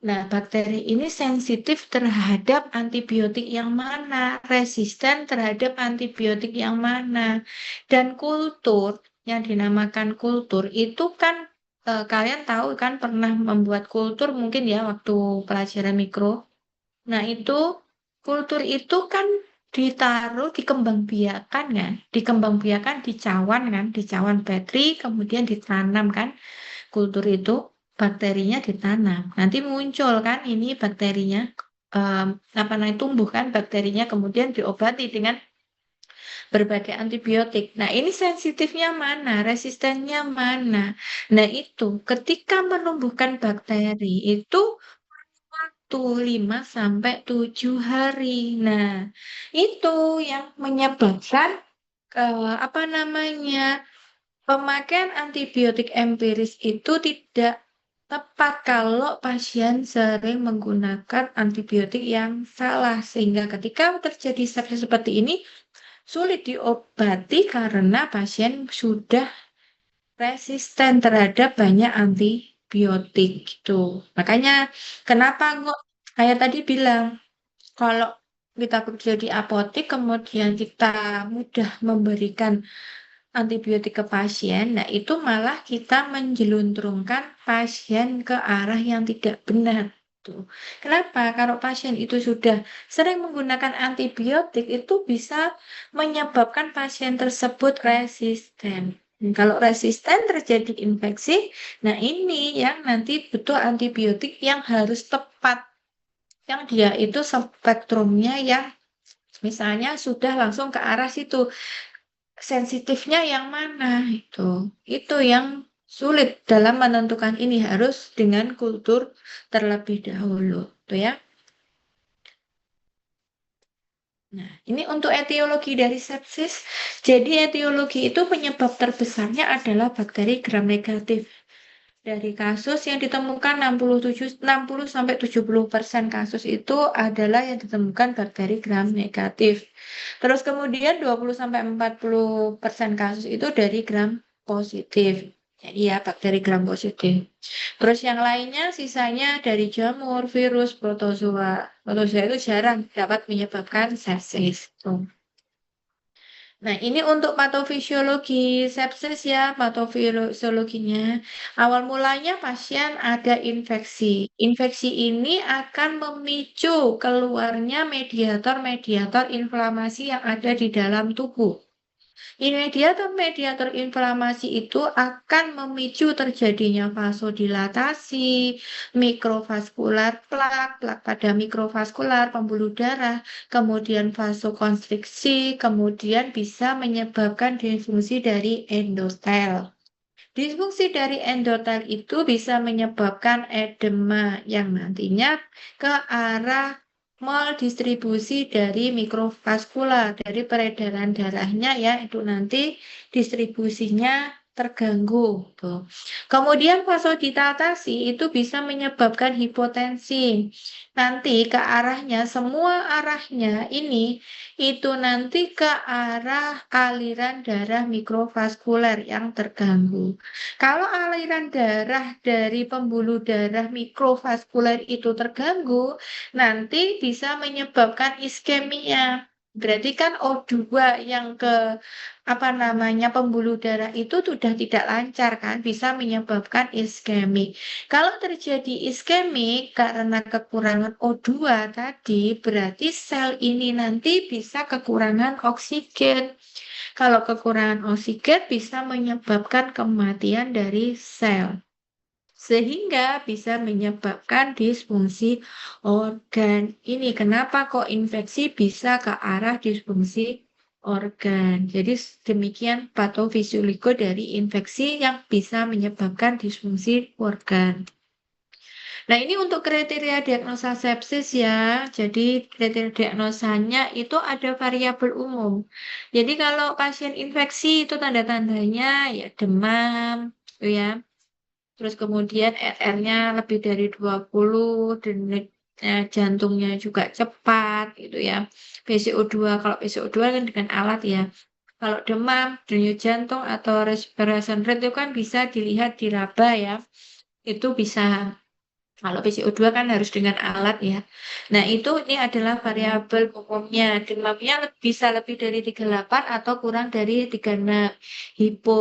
Nah, bakteri ini sensitif terhadap antibiotik yang mana, resisten terhadap antibiotik yang mana. Dan kultur yang dinamakan kultur itu kan kalian tahu kan pernah membuat kultur mungkin ya waktu pelajaran mikro. Nah, itu kultur itu kan ditaruh dikembangbiakan kan, dikembangbiakan di cawan bateri, kemudian ditanam kan, kultur itu bakterinya ditanam. Nanti muncul kan ini bakterinya, em, apa namanya, tumbuh kan bakterinya, kemudian diobati dengan berbagai antibiotik. Nah, ini sensitifnya mana, resistennya mana. Nah, itu ketika menumbuhkan bakteri itu waktu 5 sampai 7 hari. Nah, itu yang menyebabkan apa namanya? Pemakaian antibiotik empiris itu tidak tepat kalau pasien sering menggunakan antibiotik yang salah, sehingga ketika terjadi sepsis seperti ini sulit diobati karena pasien sudah resisten terhadap banyak antibiotik gitu. Makanya kenapa kok kayak tadi bilang, kalau kita kerja di apotek kemudian kita mudah memberikan antibiotik ke pasien, nah itu malah kita menjeluntrungkan pasien ke arah yang tidak benar. Tuh. Kenapa? Kalau pasien itu sudah sering menggunakan antibiotik, itu bisa menyebabkan pasien tersebut resisten. Kalau resisten terjadi infeksi, nah ini yang nanti butuh antibiotik yang harus tepat, yang dia itu spektrumnya yang misalnya sudah langsung ke arah situ, sensitifnya yang mana itu yang sulit dalam menentukan, ini harus dengan kultur terlebih dahulu tuh ya. Nah, ini untuk etiologi dari sepsis. Jadi etiologi itu penyebab terbesarnya adalah bakteri gram negatif. Dari kasus yang ditemukan 60 sampai 70% kasus itu adalah yang ditemukan bakteri gram negatif. Terus kemudian 20 sampai 40% kasus itu dari gram positif. Jadi ya bakteri gram positif. Terus yang lainnya sisanya dari jamur, virus, protozoa. Protozoa itu jarang dapat menyebabkan sepsis. Tuh. Nah, ini untuk patofisiologi sepsis ya, patofisiologinya. Awal mulanya pasien ada infeksi. Infeksi ini akan memicu keluarnya mediator-mediator inflamasi yang ada di dalam tubuh. Mediator-mediator inflamasi itu akan memicu terjadinya vasodilatasi, mikrovaskular plak, plak pada mikrovaskular, pembuluh darah, kemudian vasokonstriksi, kemudian bisa menyebabkan disfungsi dari endotel. Disfungsi dari endotel itu bisa menyebabkan edema yang nantinya ke arah maldistribusi dari mikrovaskular, dari peredaran darahnya ya, itu nanti distribusinya terganggu. Tuh. Kemudian vasodilatasi itu bisa menyebabkan hipotensi. Nanti ke arahnya, semua arahnya ini itu nanti ke arah aliran darah mikrovaskuler yang terganggu. Kalau aliran darah dari pembuluh darah mikrovaskuler itu terganggu, nanti bisa menyebabkan iskemia. Berarti kan O2 yang ke apa namanya pembuluh darah itu sudah tidak lancar kan, bisa menyebabkan iskemik. Kalau terjadi iskemik karena kekurangan O2 tadi, berarti sel ini nanti bisa kekurangan oksigen. Kalau kekurangan oksigen bisa menyebabkan kematian dari sel, sehingga bisa menyebabkan disfungsi organ. Ini kenapa kok infeksi bisa ke arah disfungsi organ. Jadi demikian patofisiologi dari infeksi yang bisa menyebabkan disfungsi organ. Nah, ini untuk kriteria diagnosa sepsis ya. Jadi kriteria diagnosanya itu ada variabel umum. Jadi kalau pasien infeksi itu tanda-tandanya ya demam, gitu ya. Terus kemudian RR-nya lebih dari 20 dan jantungnya juga cepat gitu ya. PCO2, kalau PCO2 kan dengan alat ya. Kalau demam, denyut jantung atau respiration rate itu kan bisa dilihat di laba ya. Itu bisa. Kalau PCO2 kan harus dengan alat ya. Nah, itu ini adalah variabel umumnya. Demamnya bisa lebih dari 38 atau kurang dari 36. Hipo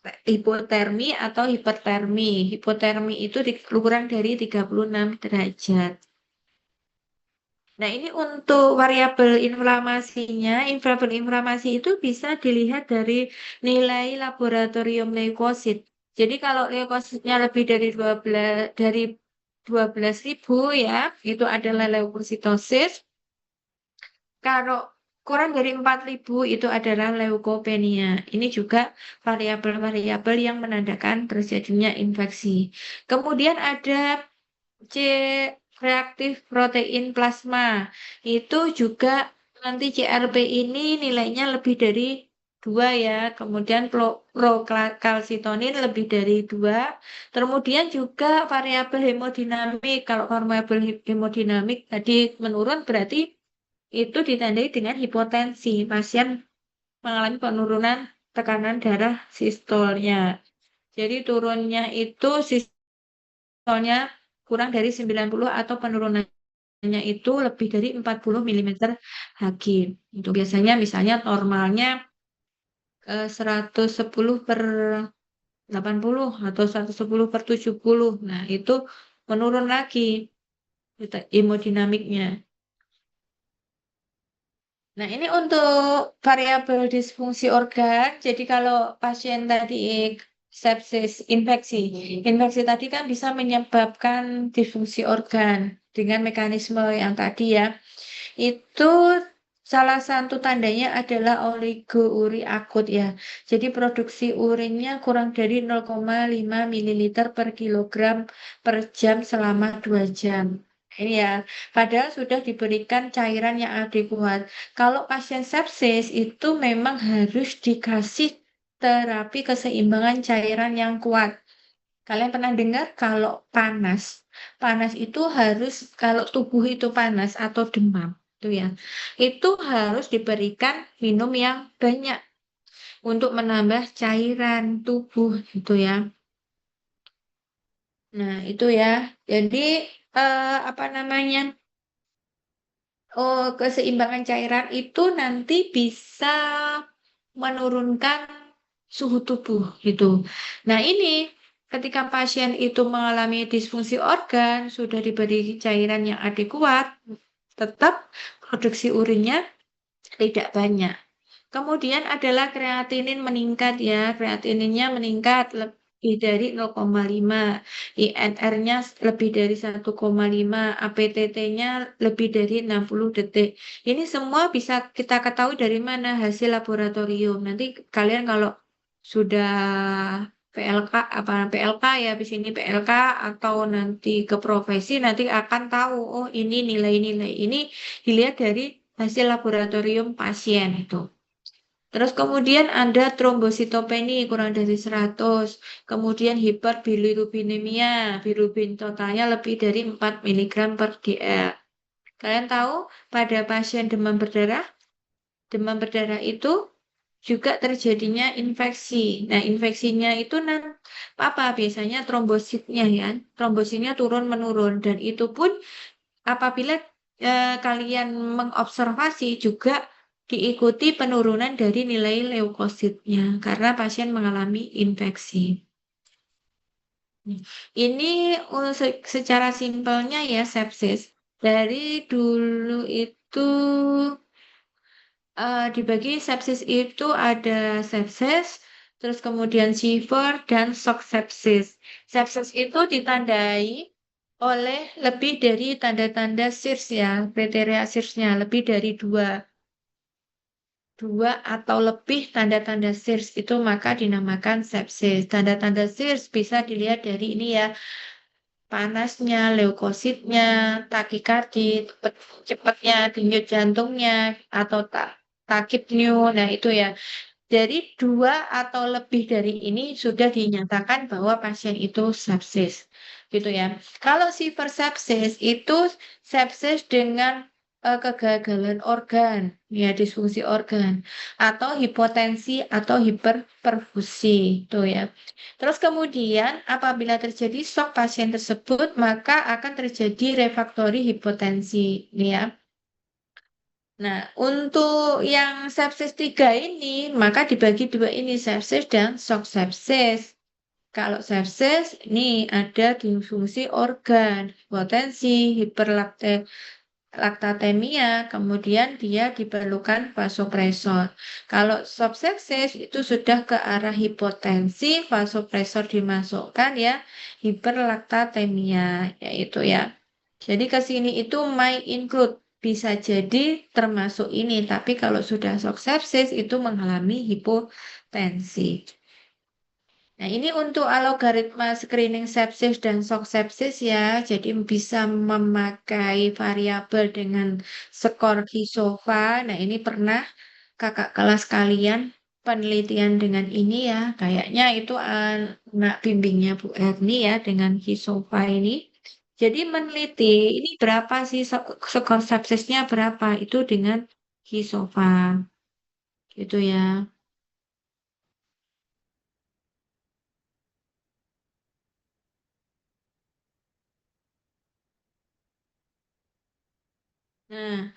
hipotermi atau hipertermi. Hipotermi itu kurang dari 36 derajat. Nah, ini untuk variabel inflamasinya. Variabel inflamasi itu bisa dilihat dari nilai laboratorium leukosit. Jadi kalau leukositnya lebih dari 12.000 ya, itu adalah leukositosis. Kalau kurang dari 4.000 itu adalah leukopenia. Ini juga variabel-variabel yang menandakan terjadinya infeksi. Kemudian ada C reaktif protein plasma. Itu juga nanti CRP ini nilainya lebih dari 2 ya. Kemudian prokalsitonin lebih dari 2. Kemudian juga variabel hemodinamik. Kalau variabel hemodinamik tadi menurun berarti itu ditandai dengan hipotensi. Pasien mengalami penurunan tekanan darah sistolnya. Jadi turunnya itu sistolnya kurang dari 90 atau penurunannya itu lebih dari 40 mm Hg. Itu biasanya misalnya normalnya 110/80 atau 110/70. Nah, itu menurun lagi hemodinamiknya. Nah, ini untuk variabel disfungsi organ. Jadi kalau pasien tadi sepsis, infeksi. Infeksi tadi kan bisa menyebabkan disfungsi organ dengan mekanisme yang tadi ya. Itu salah satu tandanya adalah oligouri akut ya. Jadi produksi urinnya kurang dari 0,5 ml per kilogram per jam selama 2 jam. Ini ya, padahal sudah diberikan cairan yang adekuat. Kalau pasien sepsis itu memang harus dikasih terapi keseimbangan cairan yang kuat. Kalian pernah dengar kalau panas? Panas itu harus, kalau tubuh itu panas atau demam, itu ya, itu harus diberikan minum yang banyak untuk menambah cairan tubuh, gitu ya. Nah, itu ya. Jadi, apa namanya? Oh, keseimbangan cairan itu nanti bisa menurunkan suhu tubuh gitu. Nah, ini ketika pasien itu mengalami disfungsi organ, sudah diberi cairan yang adekuat, tetap produksi urinnya tidak banyak. Kemudian adalah kreatinin meningkat ya, kreatininnya meningkat lebih dari 0,5, INR-nya lebih dari 1,5, APTT-nya lebih dari 60 detik. Ini semua bisa kita ketahui dari mana? Hasil laboratorium. Nanti kalian kalau sudah PLK apa PLK ya di sini PLK atau nanti ke profesi nanti akan tahu oh ini nilai-nilai ini dilihat dari hasil laboratorium pasien itu. Terus kemudian ada trombositopeni kurang dari 100. Kemudian hiperbilirubinemia, bilirubin totalnya lebih dari 4 mg per dl. Kalian tahu pada pasien demam berdarah itu juga terjadinya infeksi. Nah, infeksinya itu apa? Biasanya trombositnya ya. Trombositnya turun menurun dan itu pun apabila kalian mengobservasi juga diikuti penurunan dari nilai leukositnya karena pasien mengalami infeksi. Ini secara simpelnya ya sepsis. Dari dulu itu dibagi sepsis itu ada sepsis, terus kemudian fever dan shock sepsis. Sepsis itu ditandai oleh lebih dari tanda-tanda SIRS ya, kriteria SIRS-nya lebih dari dua atau lebih tanda-tanda SIRS itu maka dinamakan sepsis. Tanda-tanda SIRS bisa dilihat dari ini ya, panasnya, leukositnya, takikardi, cepatnya denyut jantungnya, atau takipneu, nah itu ya. Dari dua atau lebih dari ini sudah dinyatakan bahwa pasien itu sepsis, gitu ya. Kalau severe sepsis itu sepsis dengan kegagalan organ, ya disfungsi organ, atau hipotensi atau hiperperfusi, itu ya. Terus kemudian apabila terjadi shock pasien tersebut, maka akan terjadi refraktori hipotensi, ini ya. Nah, untuk yang sepsis 3 ini, maka dibagi dua ini, sepsis dan shock sepsis. Kalau sepsis, ini ada disfungsi organ, hipotensi, laktatemia, kemudian dia diperlukan vasopresor. Kalau subsepsis itu sudah ke arah hipotensi, vasopresor dimasukkan ya, hiperlaktatemia, yaitu ya. Jadi ke sini itu might include, bisa jadi termasuk ini, tapi kalau sudah subsepsis itu mengalami hipotensi. Nah, ini untuk algoritma screening sepsis dan shock sepsis ya. Jadi bisa memakai variabel dengan skor HISOVA. Nah, ini pernah kakak kelas kalian penelitian dengan ini ya. Kayaknya itu anak bimbingnya Bu Erni ya dengan HISOVA ini. Jadi meneliti ini berapa sih skor sepsisnya berapa itu dengan HISOVA. Gitu ya. Nah,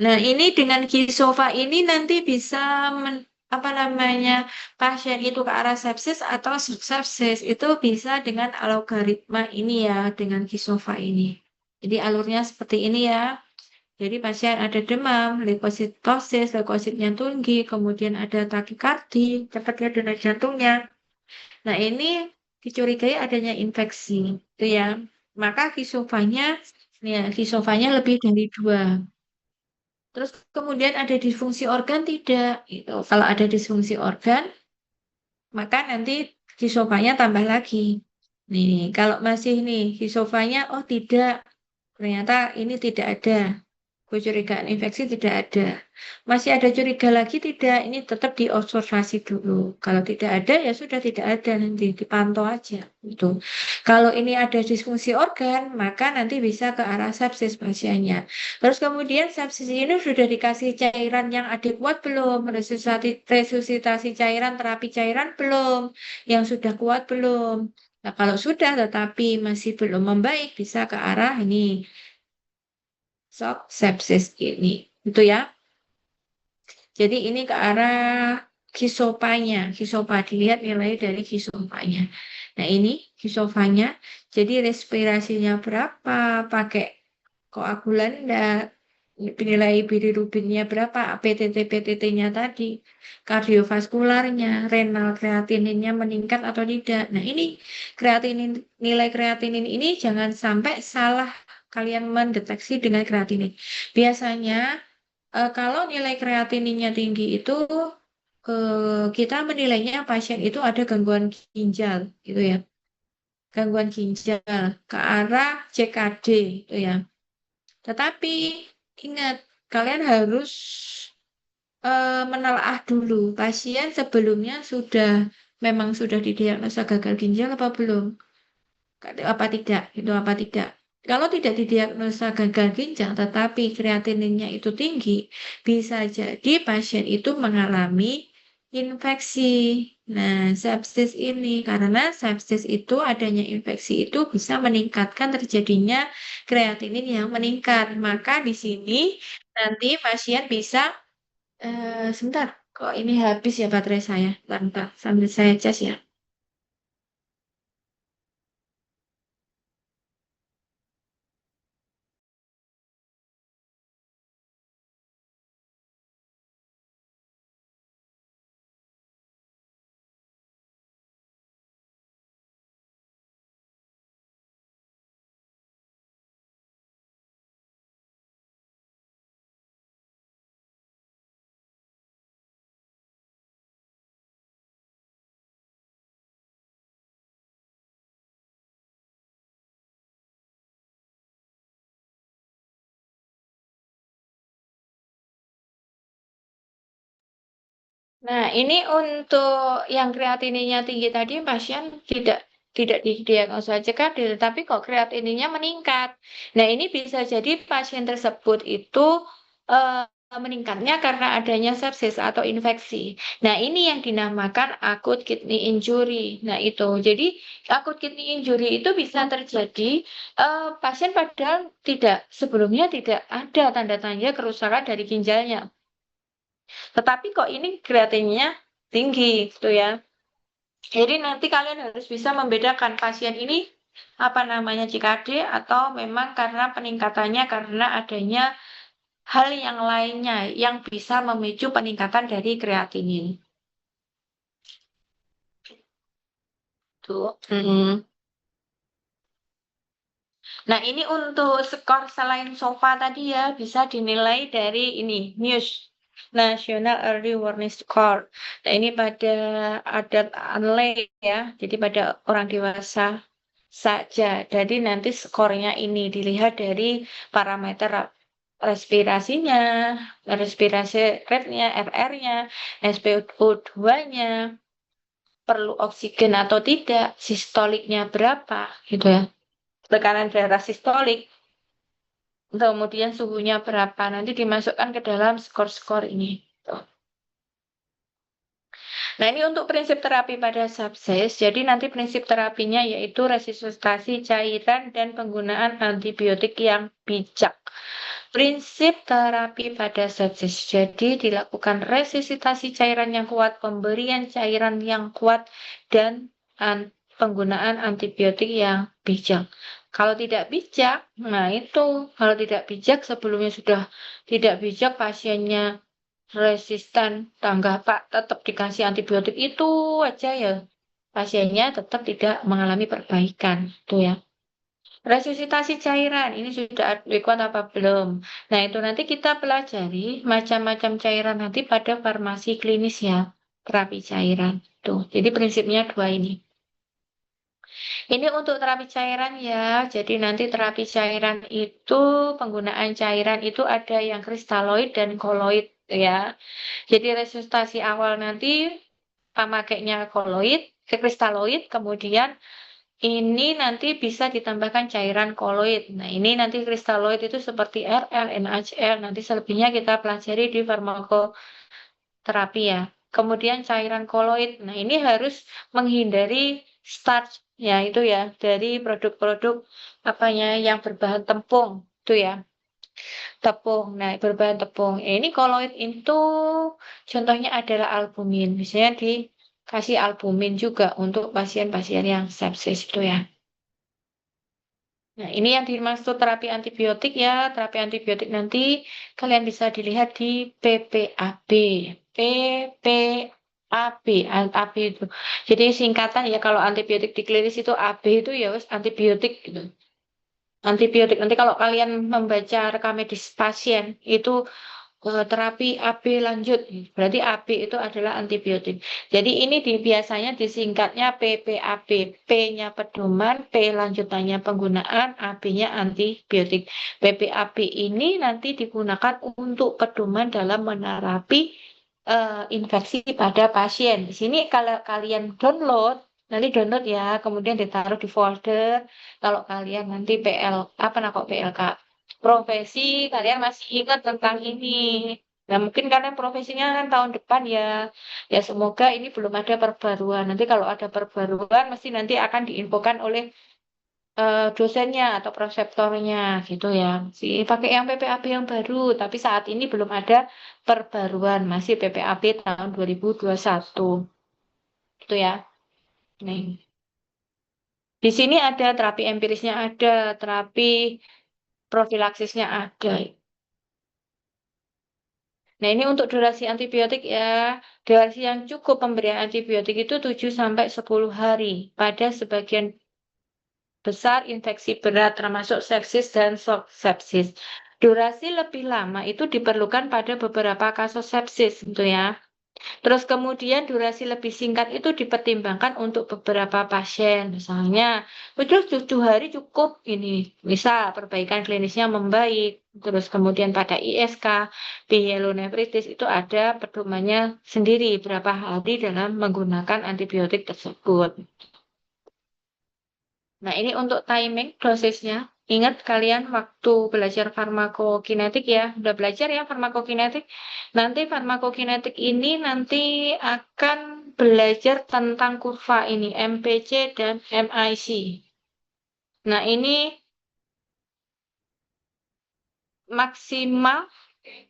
Nah, ini dengan Kisofa ini nanti bisa apa namanya pasien itu ke arah sepsis atau subsepsis itu bisa dengan algoritma ini ya, dengan Kisofa ini. Jadi alurnya seperti ini ya. Jadi pasien ada demam, leukositosis, leukositnya tinggi, kemudian ada takikardi, cepatnya denyut jantungnya. Nah, ini dicurigai adanya infeksi, itu ya. Maka kisofanya, ya, kisofanya lebih dari 2. Terus kemudian ada disfungsi organ tidak? Gitu. Kalau ada disfungsi organ, maka nanti hisofanya tambah lagi. Nih, kalau masih nih hisofanya, oh tidak, ternyata ini tidak ada. Kecurigaan infeksi tidak ada. Masih ada curiga lagi tidak? Ini tetap diobservasi dulu. Kalau tidak ada ya sudah tidak ada nanti dipantau aja. Itu. Kalau ini ada disfungsi organ, maka nanti bisa ke arah sepsis pasiennya. Terus kemudian sepsis ini sudah dikasih cairan yang adekuat belum? Resusitasi cairan, terapi cairan belum? Yang sudah kuat belum? Nah, kalau sudah tetapi masih belum membaik, bisa ke arah ini shock sepsis ini. Itu ya. Jadi ini ke arah kisopanya. Kisopa dilihat nilai dari kisopanya. Nah ini kisopanya. Jadi respirasinya berapa? Pakai koagulan enggak? Nilai bilirubinnya berapa? PTT-PTT-nya tadi. Kardiovaskularnya, renal kreatininnya meningkat atau tidak. Nah ini kreatinin, nilai kreatinin ini jangan sampai salah kalian mendeteksi dengan kreatinin. Biasanya kalau nilai kreatininnya tinggi itu kita menilainya pasien itu ada gangguan ginjal gitu ya. Gangguan ginjal ke arah CKD gitu ya. Tetapi ingat kalian harus menelaah dulu pasien sebelumnya memang sudah didiagnosa gagal ginjal apa belum? Apa tidak? Itu apa tidak? Kalau tidak didiagnosa gagal ginjal, tetapi kreatininnya itu tinggi, bisa jadi pasien itu mengalami infeksi. Nah, sepsis ini karena sepsis itu adanya infeksi itu bisa meningkatkan terjadinya kreatinin yang meningkat. Maka di sini nanti pasien bisa sebentar, kok ini habis ya baterai saya. Bentar, sambil saya cas ya. Nah, ini untuk yang kreatininnya tinggi tadi pasien tidak didiagnosa CKD, tetapi kok kreatininnya meningkat. Nah, ini bisa jadi pasien tersebut itu eh, meningkatnya karena adanya sepsis atau infeksi. Nah, ini yang dinamakan acute kidney injury. Nah, itu. Jadi, acute kidney injury itu bisa terjadi pasien padahal sebelumnya tidak ada tanda-tanda kerusakan dari ginjalnya. Tetapi kok ini kreatinnya tinggi gitu ya. Jadi nanti kalian harus bisa membedakan pasien ini apa namanya CKD atau memang karena peningkatannya karena adanya hal yang lainnya yang bisa memicu peningkatan dari kreatinin. Tuh. Nah, ini untuk skor selain SOFA tadi ya, bisa dinilai dari ini, NEWS, National Early Warning Score. Nah, ini pada adat unlay ya, jadi pada orang dewasa saja. Jadi nanti skornya ini dilihat dari parameter respirasinya, respirasi rate-nya, RR-nya, SpO2-nya, perlu oksigen atau tidak, sistoliknya berapa, gitu ya. Tekanan darah sistolik, kemudian suhunya berapa, nanti dimasukkan ke dalam skor-skor ini. Tuh. Nah, ini untuk prinsip terapi pada sepsis. Jadi nanti prinsip terapinya yaitu resusitasi cairan dan penggunaan antibiotik yang bijak. Prinsip terapi pada sepsis. Jadi dilakukan resusitasi cairan yang kuat, pemberian cairan yang kuat, dan penggunaan antibiotik yang bijak. Kalau tidak bijak, nah itu, kalau tidak bijak sebelumnya sudah tidak bijak pasiennya resisten, tangga Pak tetap dikasih antibiotik itu aja ya, pasiennya tetap tidak mengalami perbaikan, tuh ya. Resusitasi cairan, ini sudah adekuat apa belum? Nah, itu nanti kita pelajari macam-macam cairan nanti pada farmasi klinis ya, terapi cairan. Tuh, jadi prinsipnya dua ini. Ini untuk terapi cairan ya. Jadi nanti terapi cairan itu penggunaan cairan itu ada yang kristaloid dan koloid ya. Jadi resusitasi awal nanti pemakainya koloid ke kristaloid, kemudian ini nanti bisa ditambahkan cairan koloid. Nah, ini nanti kristaloid itu seperti RL, NaCl. Nanti selebihnya kita pelajari di farmakoterapi ya. Kemudian cairan koloid. Nah, ini harus menghindari starch ya itu ya dari produk-produk apanya yang berbahan tepung itu ya. Tepung. Nah, berbahan tepung. Ini koloid itu contohnya adalah albumin. Misalnya dikasih albumin juga untuk pasien-pasien yang sepsis itu ya. Nah, ini yang dimaksud terapi antibiotik ya. Terapi antibiotik nanti kalian bisa dilihat di PPAB. PPAB, AB itu. Jadi singkatan ya kalau antibiotik di klinis itu AB itu ya wes antibiotik gitu. Antibiotik nanti kalau kalian membaca rekam medis pasien itu terapi AB lanjut, berarti AB itu adalah antibiotik. Jadi ini biasanya disingkatnya PPAB, P-nya pedoman, P lanjutannya penggunaan, AB-nya antibiotik. PPAB ini nanti digunakan untuk pedoman dalam menerapi infeksi pada pasien. Di sini kalau kalian download, nanti download ya, kemudian ditaruh di folder. Kalau kalian nanti PL, apa nah kok PLK? Profesi, kalian masih ingat tentang ini. Nah, mungkin karena profesinya kan tahun depan ya. Ya, semoga ini belum ada perbaruan. Nanti kalau ada perbaruan, mesti nanti akan diinfokan oleh dosennya atau preceptornya gitu ya. Si pakai yang PPAB yang baru, tapi saat ini belum ada perbaruan, masih PPAB tahun 2021. Itu ya. Nih. Di sini ada terapi empirisnya ada, terapi profilaksisnya ada. Nah, ini untuk durasi antibiotik ya. Durasi yang cukup pemberian antibiotik itu 7 sampai 10 hari pada sebagian besar infeksi berat termasuk sepsis dan shock sepsis. Durasi lebih lama itu diperlukan pada beberapa kasus sepsis gitu ya. Terus kemudian durasi lebih singkat itu dipertimbangkan untuk beberapa pasien. Misalnya, udah 7 hari cukup ini. Misal perbaikan klinisnya membaik. Terus kemudian pada ISK, pielonefritis itu ada pedomannya sendiri berapa hari dalam menggunakan antibiotik tersebut. Nah, ini untuk timing dosisnya. Ingat kalian waktu belajar farmakokinetik ya, udah belajar ya farmakokinetik. Nanti farmakokinetik ini nanti akan belajar tentang kurva ini, MPC dan MIC. Nah, ini maksimal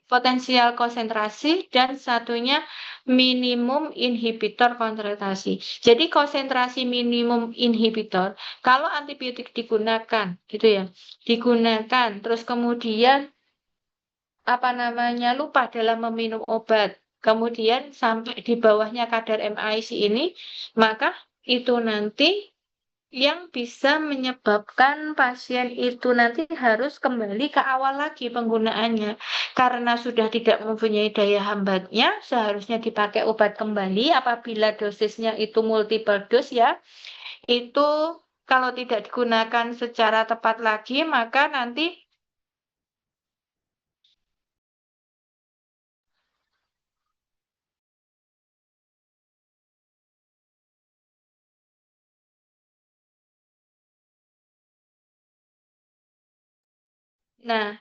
potensial konsentrasi dan satunya minimum inhibitor konsentrasi. Jadi konsentrasi minimum inhibitor kalau antibiotik digunakan gitu ya. Digunakan terus kemudian lupa dalam meminum obat. Kemudian sampai di bawahnya kadar MAIC ini, maka itu nanti yang bisa menyebabkan pasien itu nanti harus kembali ke awal lagi penggunaannya. Karena sudah tidak mempunyai daya hambatnya, seharusnya dipakai obat kembali apabila dosisnya itu multiple dose ya. Itu kalau tidak digunakan secara tepat lagi, maka nanti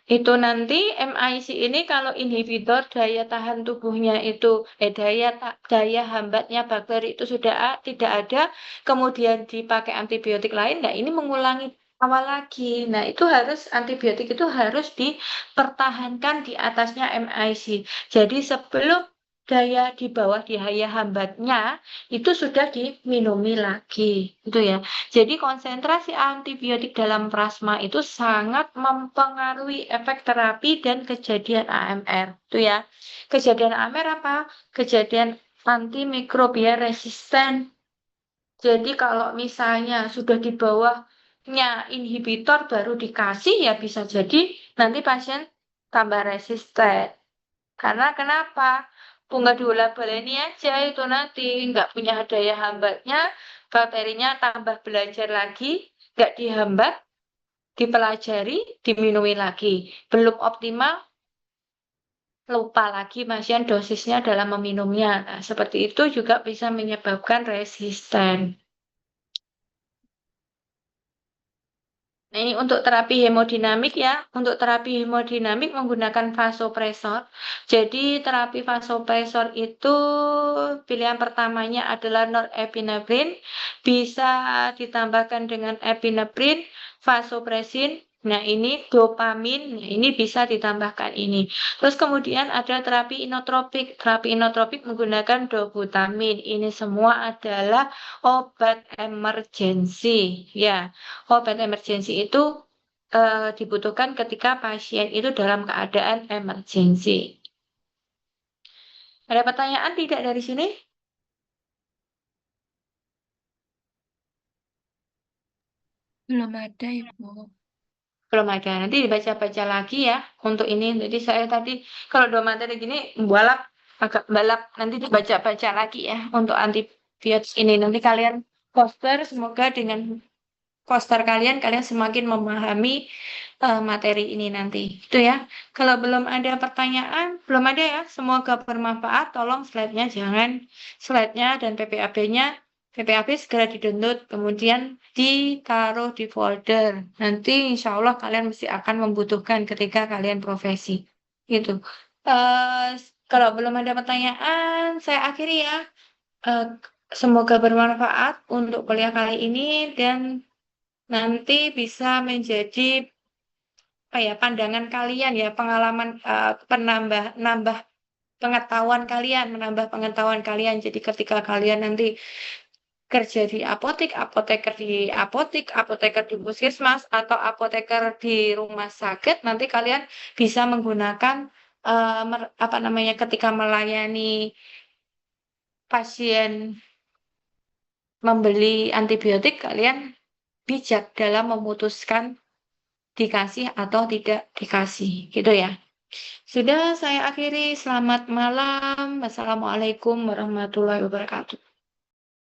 itu nanti MIC ini kalau inhibitor daya tahan tubuhnya itu, daya hambatnya bakteri itu sudah tidak ada, kemudian dipakai antibiotik lain, nah ini mengulangi awal lagi. Nah, itu harus antibiotik itu harus dipertahankan di atasnya MIC. Jadi sebelum daya di bawah daya hambatnya itu sudah diminumi lagi, gitu ya. Jadi konsentrasi antibiotik dalam plasma itu sangat mempengaruhi efek terapi dan kejadian AMR. Itu ya. Kejadian AMR apa? Kejadian antimikrobia resisten. Jadi kalau misalnya sudah di bawahnya inhibitor baru dikasih ya bisa jadi nanti pasien tambah resisten. Karena kenapa? Bunga diolah baleni aja itu nanti nggak punya daya hambatnya, bakterinya tambah belajar lagi, nggak dihambat, dipelajari, diminumi lagi. Belum optimal, lupa lagi pasien dosisnya dalam meminumnya. Nah, seperti itu juga bisa menyebabkan resisten. Nah, ini untuk terapi hemodinamik ya. Untuk terapi hemodinamik menggunakan vasopresor. Jadi terapi vasopresor itu pilihan pertamanya adalah norepinephrine. Bisa ditambahkan dengan epinephrine, vasopresin. Nah, ini dopamin. Nah, ini bisa ditambahkan ini. Terus kemudian ada terapi inotropik. Terapi inotropik menggunakan dobutamin. Ini semua adalah obat emergensi. Ya. Obat emergensi itu dibutuhkan ketika pasien itu dalam keadaan emergensi. Ada pertanyaan tidak dari sini? Belum ada, Ibu. Belum ada. Nanti dibaca-baca lagi ya untuk ini. Jadi saya tadi kalau dua materi gini agak balap. Nanti dibaca-baca lagi ya untuk antibiotik ini. Nanti kalian poster semoga dengan poster kalian semakin memahami materi ini nanti. Itu ya. Kalau belum ada pertanyaan, belum ada ya. Semoga bermanfaat. Tolong slide-nya dan PPAP segera di-download, kemudian ditaruh di folder. Nanti insya Allah kalian mesti akan membutuhkan ketika kalian profesi. Gitu. Kalau belum ada pertanyaan, saya akhiri ya. Semoga bermanfaat untuk kuliah kali ini dan nanti bisa menjadi pandangan kalian ya, pengalaman nambah pengetahuan kalian. Jadi ketika kalian nanti kerja di apotek, apoteker di puskesmas atau apoteker di rumah sakit, nanti kalian bisa menggunakan ketika melayani pasien membeli antibiotik, kalian bijak dalam memutuskan dikasih atau tidak dikasih, gitu ya. Sudah saya akhiri, selamat malam. Wassalamualaikum warahmatullahi wabarakatuh.